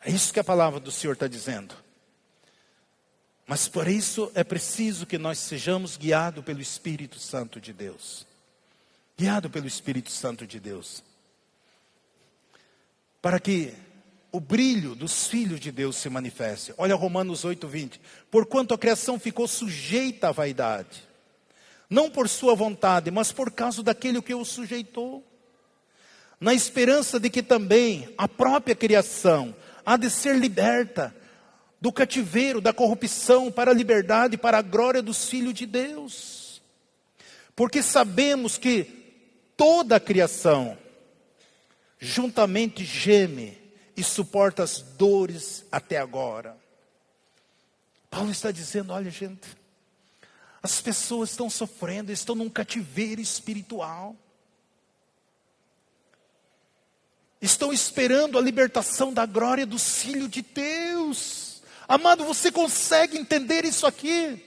É isso que a palavra do Senhor está dizendo. Mas por isso é preciso que nós sejamos guiados pelo Espírito Santo de Deus. Guiados pelo Espírito Santo de Deus. Para que o brilho dos filhos de Deus se manifeste. Olha Romanos 8:20. Porquanto a criação ficou sujeita à vaidade. Não por sua vontade, mas por causa daquele que o sujeitou. Na esperança de que também a própria criação há de ser liberta do cativeiro, da corrupção, para a liberdade, para a glória dos filhos de Deus. Porque sabemos que toda a criação juntamente geme e suporta as dores até agora. Paulo está dizendo, olha gente, as pessoas estão sofrendo, estão num cativeiro espiritual. Estão esperando a libertação da glória dos filhos de Deus. Amado, você consegue entender isso aqui?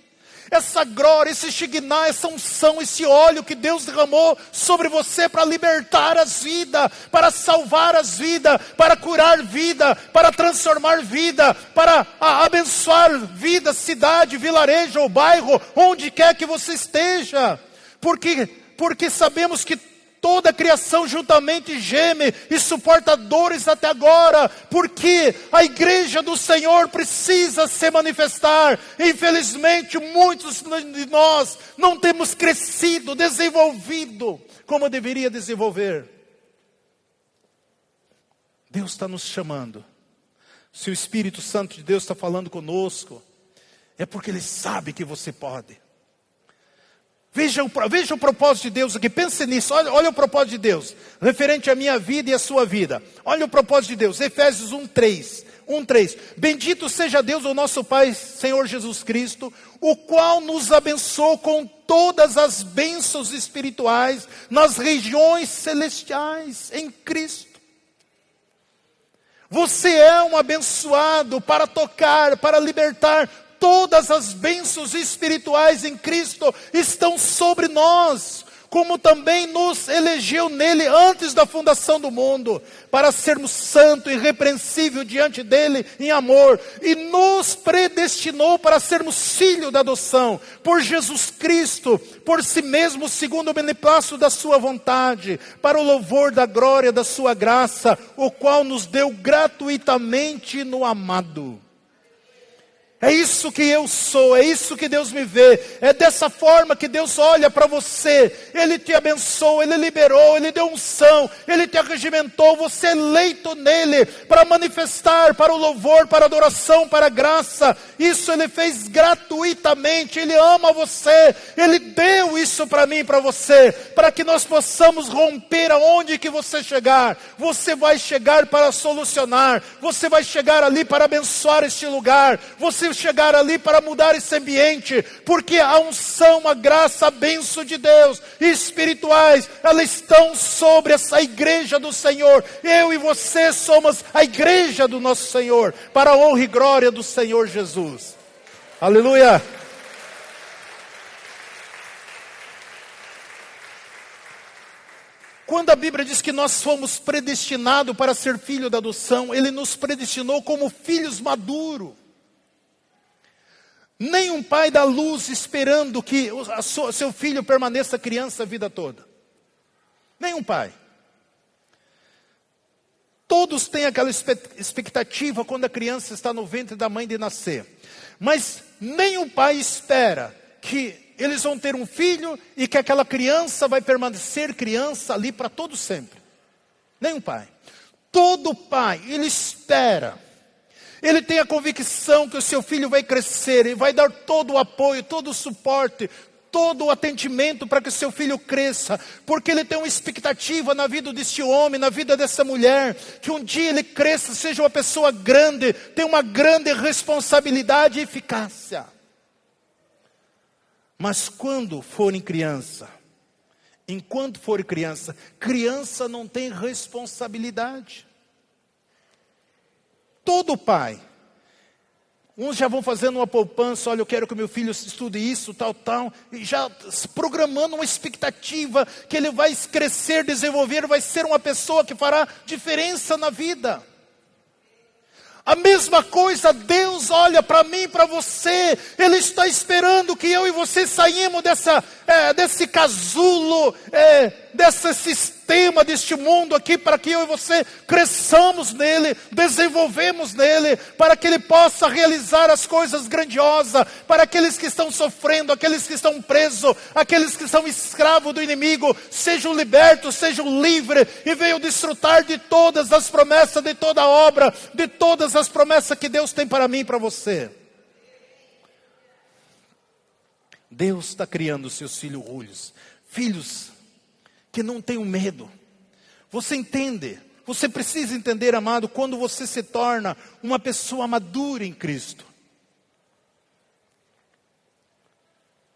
Essa glória, esse Shignah, essa unção, esse óleo que Deus derramou sobre você para libertar as vidas, para salvar as vidas, para curar vida, para transformar vida, para abençoar vida, cidade, vilarejo ou bairro, onde quer que você esteja. Porque sabemos que toda a criação juntamente geme e suporta dores até agora, porque a igreja do Senhor precisa se manifestar. Infelizmente, muitos de nós não temos crescido, desenvolvido como deveria desenvolver. Deus está nos chamando. Se o Espírito Santo de Deus está falando conosco, é porque Ele sabe que você pode. Veja o propósito de Deus aqui, pense nisso, olha o propósito de Deus, referente à minha vida e à sua vida. Olha o propósito de Deus, Efésios 1:3. 1:3. Bendito seja Deus, o nosso Pai, Senhor Jesus Cristo, o qual nos abençoou com todas as bênçãos espirituais nas regiões celestiais em Cristo. Você é um abençoado para tocar, para libertar. Todas as bênçãos espirituais em Cristo estão sobre nós, como também nos elegeu nele antes da fundação do mundo, para sermos santos e irrepreensível diante dele em amor, e nos predestinou para sermos filhos da adoção, por Jesus Cristo, por si mesmo, segundo o beneplácito da sua vontade, para o louvor da glória da sua graça, o qual nos deu gratuitamente no amado. É isso que eu sou, é isso que Deus me vê, é dessa forma que Deus olha para você. Ele te abençoou, Ele liberou, Ele deu unção, Ele te arregimentou, você é eleito nele, para manifestar, para o louvor, para a adoração, para a graça. Isso Ele fez gratuitamente, Ele ama você, Ele deu isso para mim e para você, para que nós possamos romper aonde que você chegar. Você vai chegar para solucionar, você vai chegar ali para abençoar este lugar, você chegar ali para mudar esse ambiente, porque a unção, a graça, a bênção de Deus, espirituais, elas estão sobre essa igreja do Senhor. Eu e você somos a igreja do nosso Senhor, para a honra e glória do Senhor Jesus. Aleluia! Quando a Bíblia diz que nós fomos predestinados para ser filho da adoção, Ele nos predestinou como filhos maduros. Nenhum pai dá luz esperando que seu filho permaneça criança a vida toda. Nenhum pai. Todos têm aquela expectativa quando a criança está no ventre da mãe de nascer. Mas nenhum pai espera que eles vão ter um filho e que aquela criança vai permanecer criança ali para todo sempre. Nenhum pai. Todo pai, ele espera. Ele tem a convicção que o seu filho vai crescer, e vai dar todo o apoio, todo o suporte, todo o atendimento para que o seu filho cresça, porque ele tem uma expectativa na vida deste homem, na vida dessa mulher, que um dia ele cresça, seja uma pessoa grande, tenha uma grande responsabilidade e eficácia. Mas quando forem criança, enquanto forem criança, criança não tem responsabilidade. Todo pai, uns já vão fazendo uma poupança, olha, eu quero que meu filho estude isso, tal, e já programando uma expectativa que ele vai crescer, desenvolver, vai ser uma pessoa que fará diferença na vida. A mesma coisa, Deus olha para mim e para você, Ele está esperando que eu e você saímos desse casulo, desse sistema, deste mundo aqui, para que eu e você cresçamos nele, desenvolvemos nele, para que Ele possa realizar as coisas grandiosas, para aqueles que estão sofrendo, aqueles que estão presos, aqueles que são escravos do inimigo, sejam libertos, sejam livres, e venham desfrutar de todas as promessas, de toda a obra, de todas as promessas que Deus tem para mim e para você. Deus está criando seus filhos rulhos, filhos que não tenham medo. Você entende? Você precisa entender, amado, quando você se torna uma pessoa madura em Cristo.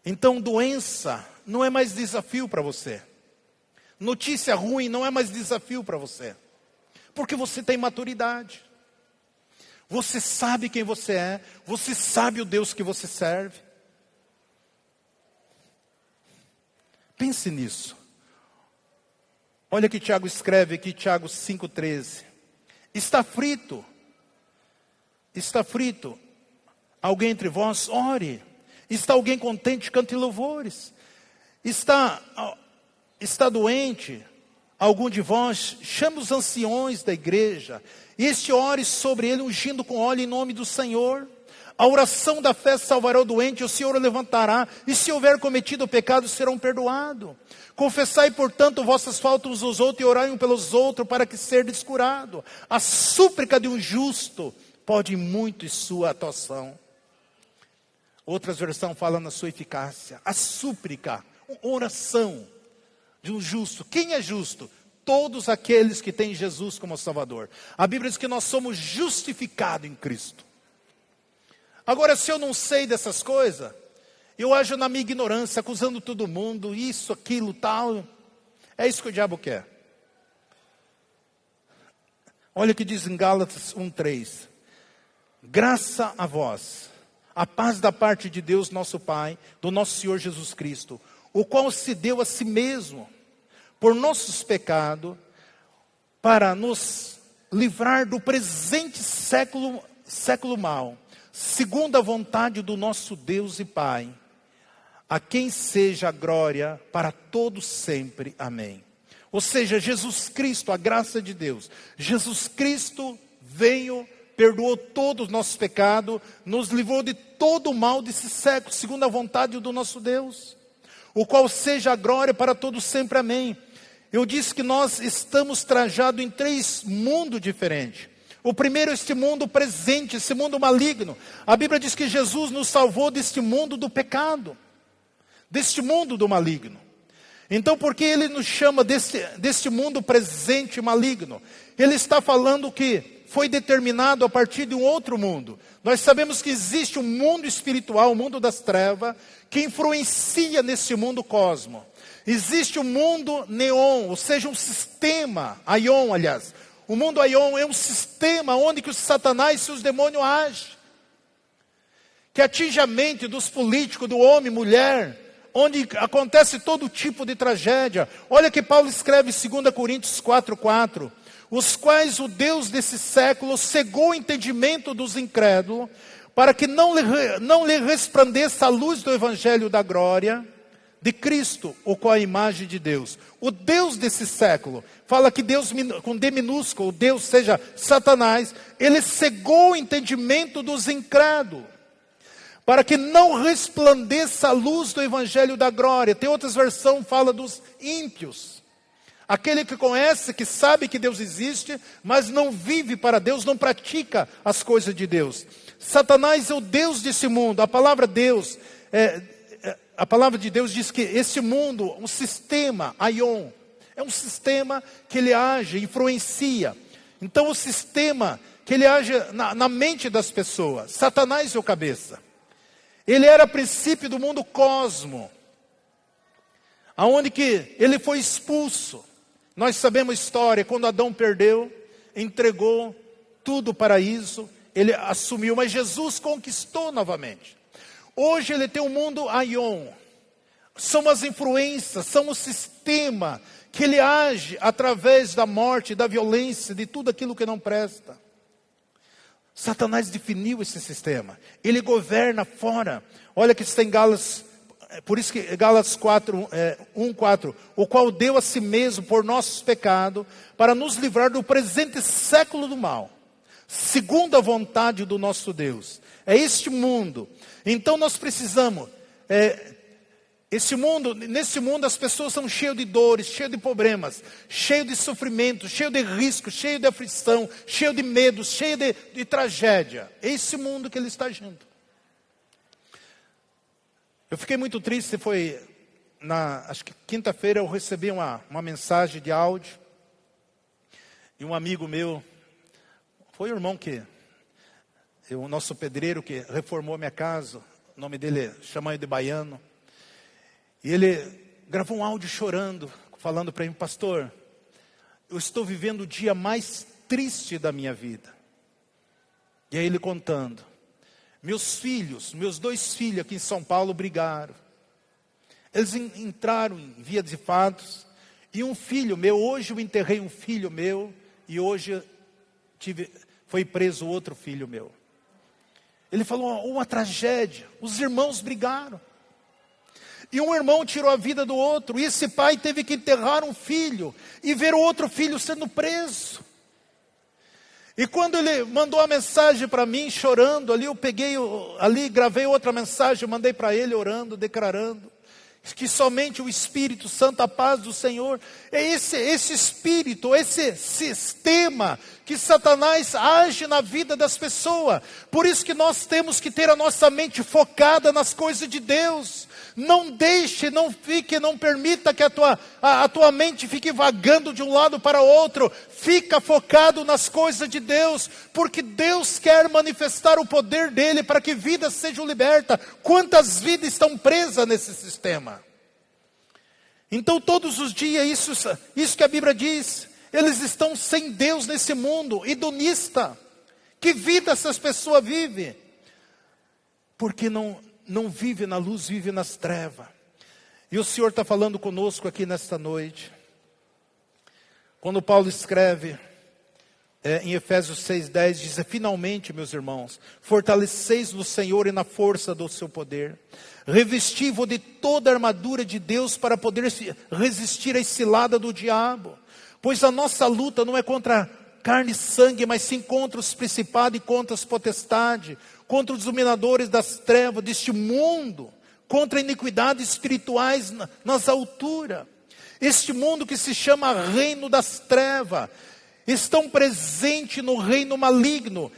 Então doença não é mais desafio para você. Notícia ruim não é mais desafio para você. Porque você tem maturidade. Você sabe quem você é. Você sabe o Deus que você serve. Pense nisso. Olha que Tiago escreve aqui, Tiago 5,13. Está aflito alguém entre vós? Ore. Está alguém contente? Cante louvores. Está doente algum de vós? Chame os anciões da igreja, e ore sobre ele, ungindo com óleo em nome do Senhor. A oração da fé salvará o doente, o Senhor o levantará, e se houver cometido pecado, serão perdoados. Confessai, portanto, vossas faltas uns aos outros, e orai um pelos outros, para que serdes curados. A súplica de um justo pode muito em sua atuação. Outras versões falam na sua eficácia. A súplica, oração de um justo. Quem é justo? Todos aqueles que têm Jesus como Salvador. A Bíblia diz que nós somos justificados em Cristo. Agora, se eu não sei dessas coisas, eu ajo na minha ignorância, acusando todo mundo, isso, aquilo, tal. É isso que o diabo quer. Olha o que diz em Gálatas 1:3. Graça a vós, a paz da parte de Deus nosso Pai, do nosso Senhor Jesus Cristo, o qual se deu a si mesmo, por nossos pecados, para nos livrar do presente século mau, segundo a vontade do nosso Deus e Pai, a quem seja a glória para todos sempre. Amém. Ou seja, Jesus Cristo, a graça de Deus, Jesus Cristo veio, perdoou todos os nossos pecados, nos livrou de todo o mal desse século, segundo a vontade do nosso Deus, o qual seja a glória para todos sempre. Amém. Eu disse que nós estamos trajados em 3 mundos diferentes. O primeiro é este mundo presente, esse mundo maligno. A Bíblia diz que Jesus nos salvou deste mundo do pecado, deste mundo do maligno. Então, por que ele nos chama deste mundo presente e maligno? Ele está falando que foi determinado a partir de um outro mundo. Nós sabemos que existe um mundo espiritual, o mundo das trevas, que influencia nesse mundo cosmo. Existe o mundo neon, ou seja, um sistema, aion, aliás. O mundo aion é um sistema onde que os satanás e os demônios agem. Que atinge a mente dos políticos, do homem, mulher, onde acontece todo tipo de tragédia. Olha que Paulo escreve em 2 Coríntios 4:4. Os quais o Deus desse século cegou o entendimento dos incrédulos, para que não lhe resplandeça a luz do evangelho da glória de Cristo, ou com a imagem de Deus. O Deus desse século, fala que Deus, com D minúsculo, o Deus, seja Satanás, ele cegou o entendimento dos incrédulos, para que não resplandeça a luz do evangelho da glória. Tem outras versões que falam dos ímpios. Aquele que conhece, que sabe que Deus existe, mas não vive para Deus, não pratica as coisas de Deus. Satanás é o Deus desse mundo. A palavra Deus, a palavra de Deus diz que esse mundo, um sistema, aion, é um sistema que ele age, influencia. Então o sistema que ele age na mente das pessoas. Satanás é o cabeça. Ele era princípio do mundo cosmo, aonde que ele foi expulso. Nós sabemos a história, quando Adão perdeu, entregou tudo o paraíso, ele assumiu, mas Jesus conquistou novamente. Hoje ele tem um mundo aion, são as influências, são o sistema que ele age através da morte, da violência, de tudo aquilo que não presta. Satanás definiu esse sistema, ele governa fora. Olha que está em Gálatas. Por isso que Gálatas 1:4, o qual deu a si mesmo por nossos pecados, para nos livrar do presente século do mal, segundo a vontade do nosso Deus. É este mundo. Então nós precisamos, nesse mundo as pessoas são cheias de dores, cheias de problemas, cheias de sofrimento, cheias de risco, cheias de aflição, cheias de medo, cheias de tragédia. É esse mundo que ele está agindo. Eu fiquei muito triste, acho que quinta-feira eu recebi uma mensagem de áudio, e um amigo meu, foi o irmão o nosso pedreiro que reformou minha casa, o nome dele chama de Baiano, e ele gravou um áudio chorando, falando para mim: pastor, eu estou vivendo o dia mais triste da minha vida. E aí ele contando: meus 2 filhos aqui em São Paulo brigaram. Eles entraram em via de fatos. E um filho meu, hoje eu enterrei um filho meu. E hoje foi preso outro filho meu. Ele falou: uma tragédia. Os irmãos brigaram. E um irmão tirou a vida do outro. E esse pai teve que enterrar um filho. E ver o outro filho sendo preso. E quando ele mandou a mensagem para mim, chorando, ali eu peguei, ali gravei outra mensagem, mandei para ele orando, declarando que somente o Espírito Santo, a paz do Senhor, é esse Espírito, esse sistema que Satanás age na vida das pessoas. Por isso que nós temos que ter a nossa mente focada nas coisas de Deus. Não deixe, não permita que a tua mente fique vagando de um lado para o outro. Fica focado nas coisas de Deus, porque Deus quer manifestar o poder dele para que vidas sejam libertas. Quantas vidas estão presas nesse sistema? Então todos os dias, isso que a Bíblia diz, eles estão sem Deus nesse mundo, hedonista. Que vida essas pessoas vivem? Porque não vive na luz, vive nas trevas. E o Senhor está falando conosco aqui nesta noite. Quando Paulo escreve em Efésios 6:10, diz: finalmente, meus irmãos, fortaleceis no Senhor e na força do seu poder. Revesti-vos de toda a armadura de Deus para poder resistir à cilada do diabo. Pois a nossa luta não é contra carne e sangue, mas sim contra os principados e contra as potestades, contra os dominadores das trevas deste mundo, contra iniquidades espirituais nas alturas. Este mundo que se chama reino das trevas, estão presentes no reino maligno.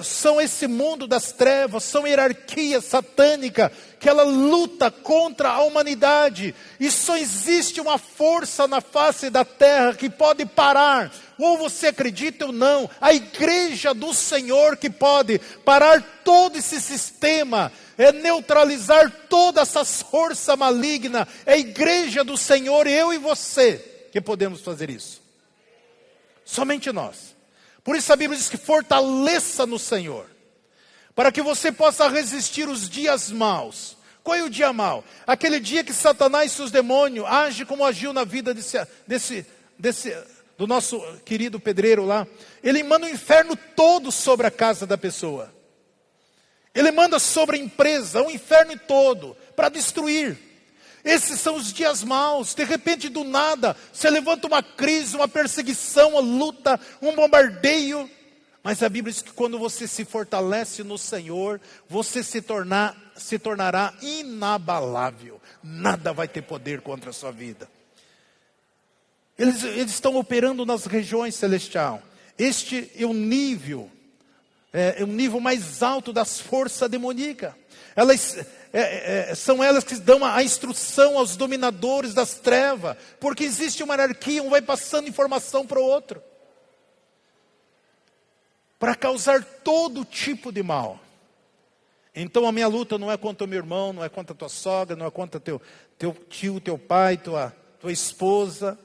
São esse mundo das trevas, são hierarquia satânica, que ela luta contra a humanidade. E só existe uma força na face da terra que pode parar, ou você acredita ou não, a igreja do Senhor que pode parar todo esse sistema, neutralizar toda essa força maligna. É a igreja do Senhor, eu e você, que podemos fazer isso. Somente nós. Por isso a Bíblia diz que fortaleça no Senhor, para que você possa resistir os dias maus. Qual é o dia mau? Aquele dia que Satanás e seus demônios agem como agiu na vida do nosso querido pedreiro lá. Ele manda o inferno todo sobre a casa da pessoa. Ele manda sobre a empresa, o inferno todo, para destruir. Esses são os dias maus. De repente, do nada, se levanta uma crise, uma perseguição, uma luta, um bombardeio. Mas a Bíblia diz que quando você se fortalece no Senhor, você se tornará inabalável. Nada vai ter poder contra a sua vida. Eles estão operando nas regiões celestiais. Este é o nível mais alto das forças demoníacas. São elas que dão a instrução aos dominadores das trevas, porque existe uma hierarquia, um vai passando informação para o outro, para causar todo tipo de mal. Então a minha luta não é contra o meu irmão, não é contra a tua sogra, não é contra teu tio, teu pai, tua esposa,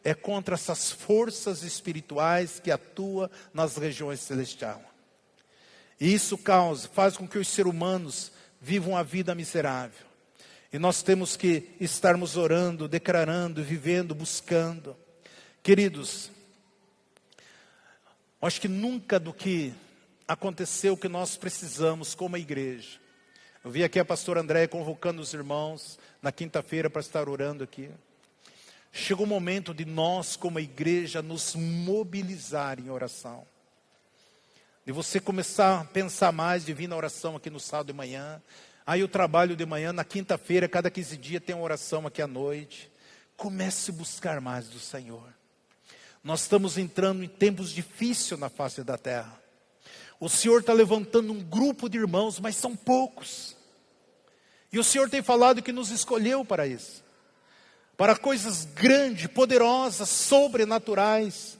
é contra essas forças espirituais que atuam nas regiões celestiais. E isso faz com que os seres humanos vivam uma vida miserável. E nós temos que estarmos orando, declarando, vivendo, buscando. Queridos, acho que nunca do que aconteceu que nós precisamos como igreja. Eu vi aqui a pastora Andréia convocando os irmãos na quinta-feira para estar orando aqui. Chegou o momento de nós como igreja nos mobilizar em oração. De você começar a pensar mais, de vir na oração aqui no sábado de manhã. Aí eu trabalho de manhã, na quinta-feira, cada 15 dias tem uma oração aqui à noite. Comece a buscar mais do Senhor. Nós estamos entrando em tempos difíceis na face da terra. O Senhor está levantando um grupo de irmãos, mas são poucos. E o Senhor tem falado que nos escolheu para isso. Para coisas grandes, poderosas, sobrenaturais.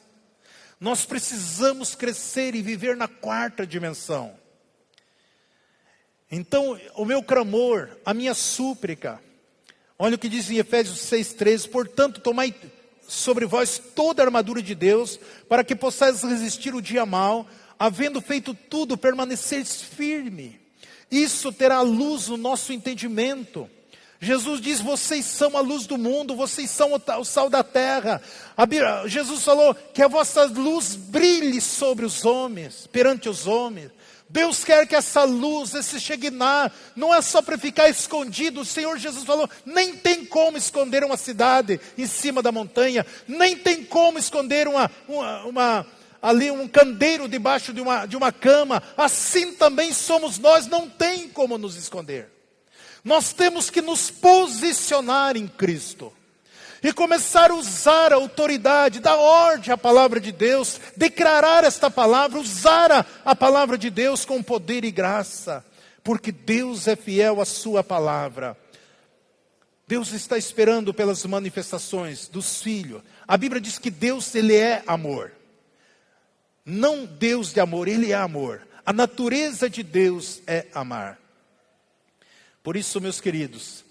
Nós precisamos crescer e viver na quarta dimensão. Então, o meu clamor, a minha súplica, olha o que diz em Efésios 6:13, portanto, tomai sobre vós toda a armadura de Deus, para que possais resistir o dia mau, havendo feito tudo, permaneceres firme. Isso terá luz no nosso entendimento. Jesus diz, vocês são a luz do mundo, vocês são o sal da terra. Jesus falou que a vossa luz brilhe sobre os homens, perante os homens. Deus quer que essa luz, esse Shekinah, não é só para ficar escondido. O Senhor Jesus falou, nem tem como esconder uma cidade em cima da montanha, nem tem como esconder ali um candeeiro debaixo de uma cama, assim também somos nós, não tem como nos esconder. Nós temos que nos posicionar em Cristo. E começar a usar a autoridade, dar ordem à palavra de Deus, declarar esta palavra, usar a palavra de Deus com poder e graça. Porque Deus é fiel à sua palavra. Deus está esperando pelas manifestações dos filhos. A Bíblia diz que Deus, Ele é amor. Não Deus de amor, Ele é amor. A natureza de Deus é amar. Por isso, meus queridos,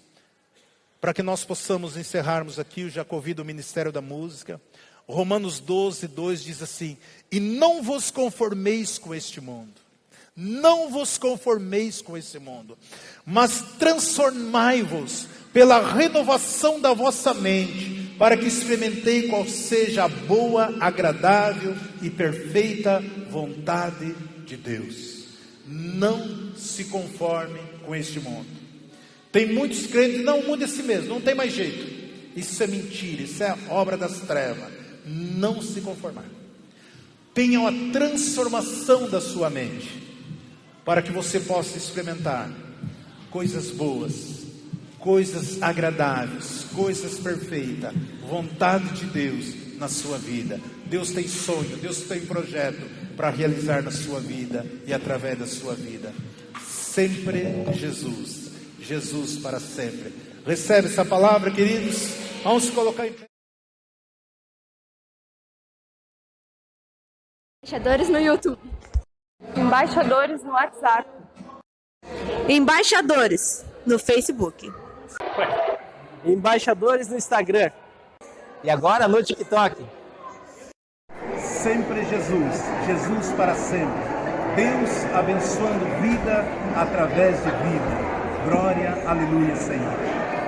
para que nós possamos encerrarmos aqui, eu já convido o Ministério da Música. Romanos 12, 2 diz assim: e não vos conformeis com este mundo. Não vos conformeis com esse mundo, mas transformai-vos pela renovação da vossa mente, para que experimentei qual seja a boa, agradável e perfeita vontade de Deus. Não se conforme com este mundo. Tem muitos crentes, não, o mundo é assim mesmo, não tem mais jeito. Isso é mentira, isso é obra das trevas. Não se conformar. Tenha uma transformação da sua mente, para que você possa experimentar coisas boas, coisas agradáveis, coisas perfeitas, vontade de Deus na sua vida. Deus tem sonho, Deus tem projeto para realizar na sua vida e através da sua vida. Sempre Jesus, Jesus para sempre. Recebe essa palavra, queridos? Vamos colocar em pé. Embaixadores no YouTube. Embaixadores no WhatsApp. Embaixadores no Facebook. Embaixadores no Instagram. E agora no TikTok. Sempre Jesus, Jesus para sempre. Deus abençoando vida através de vida. Glória, aleluia, Senhor.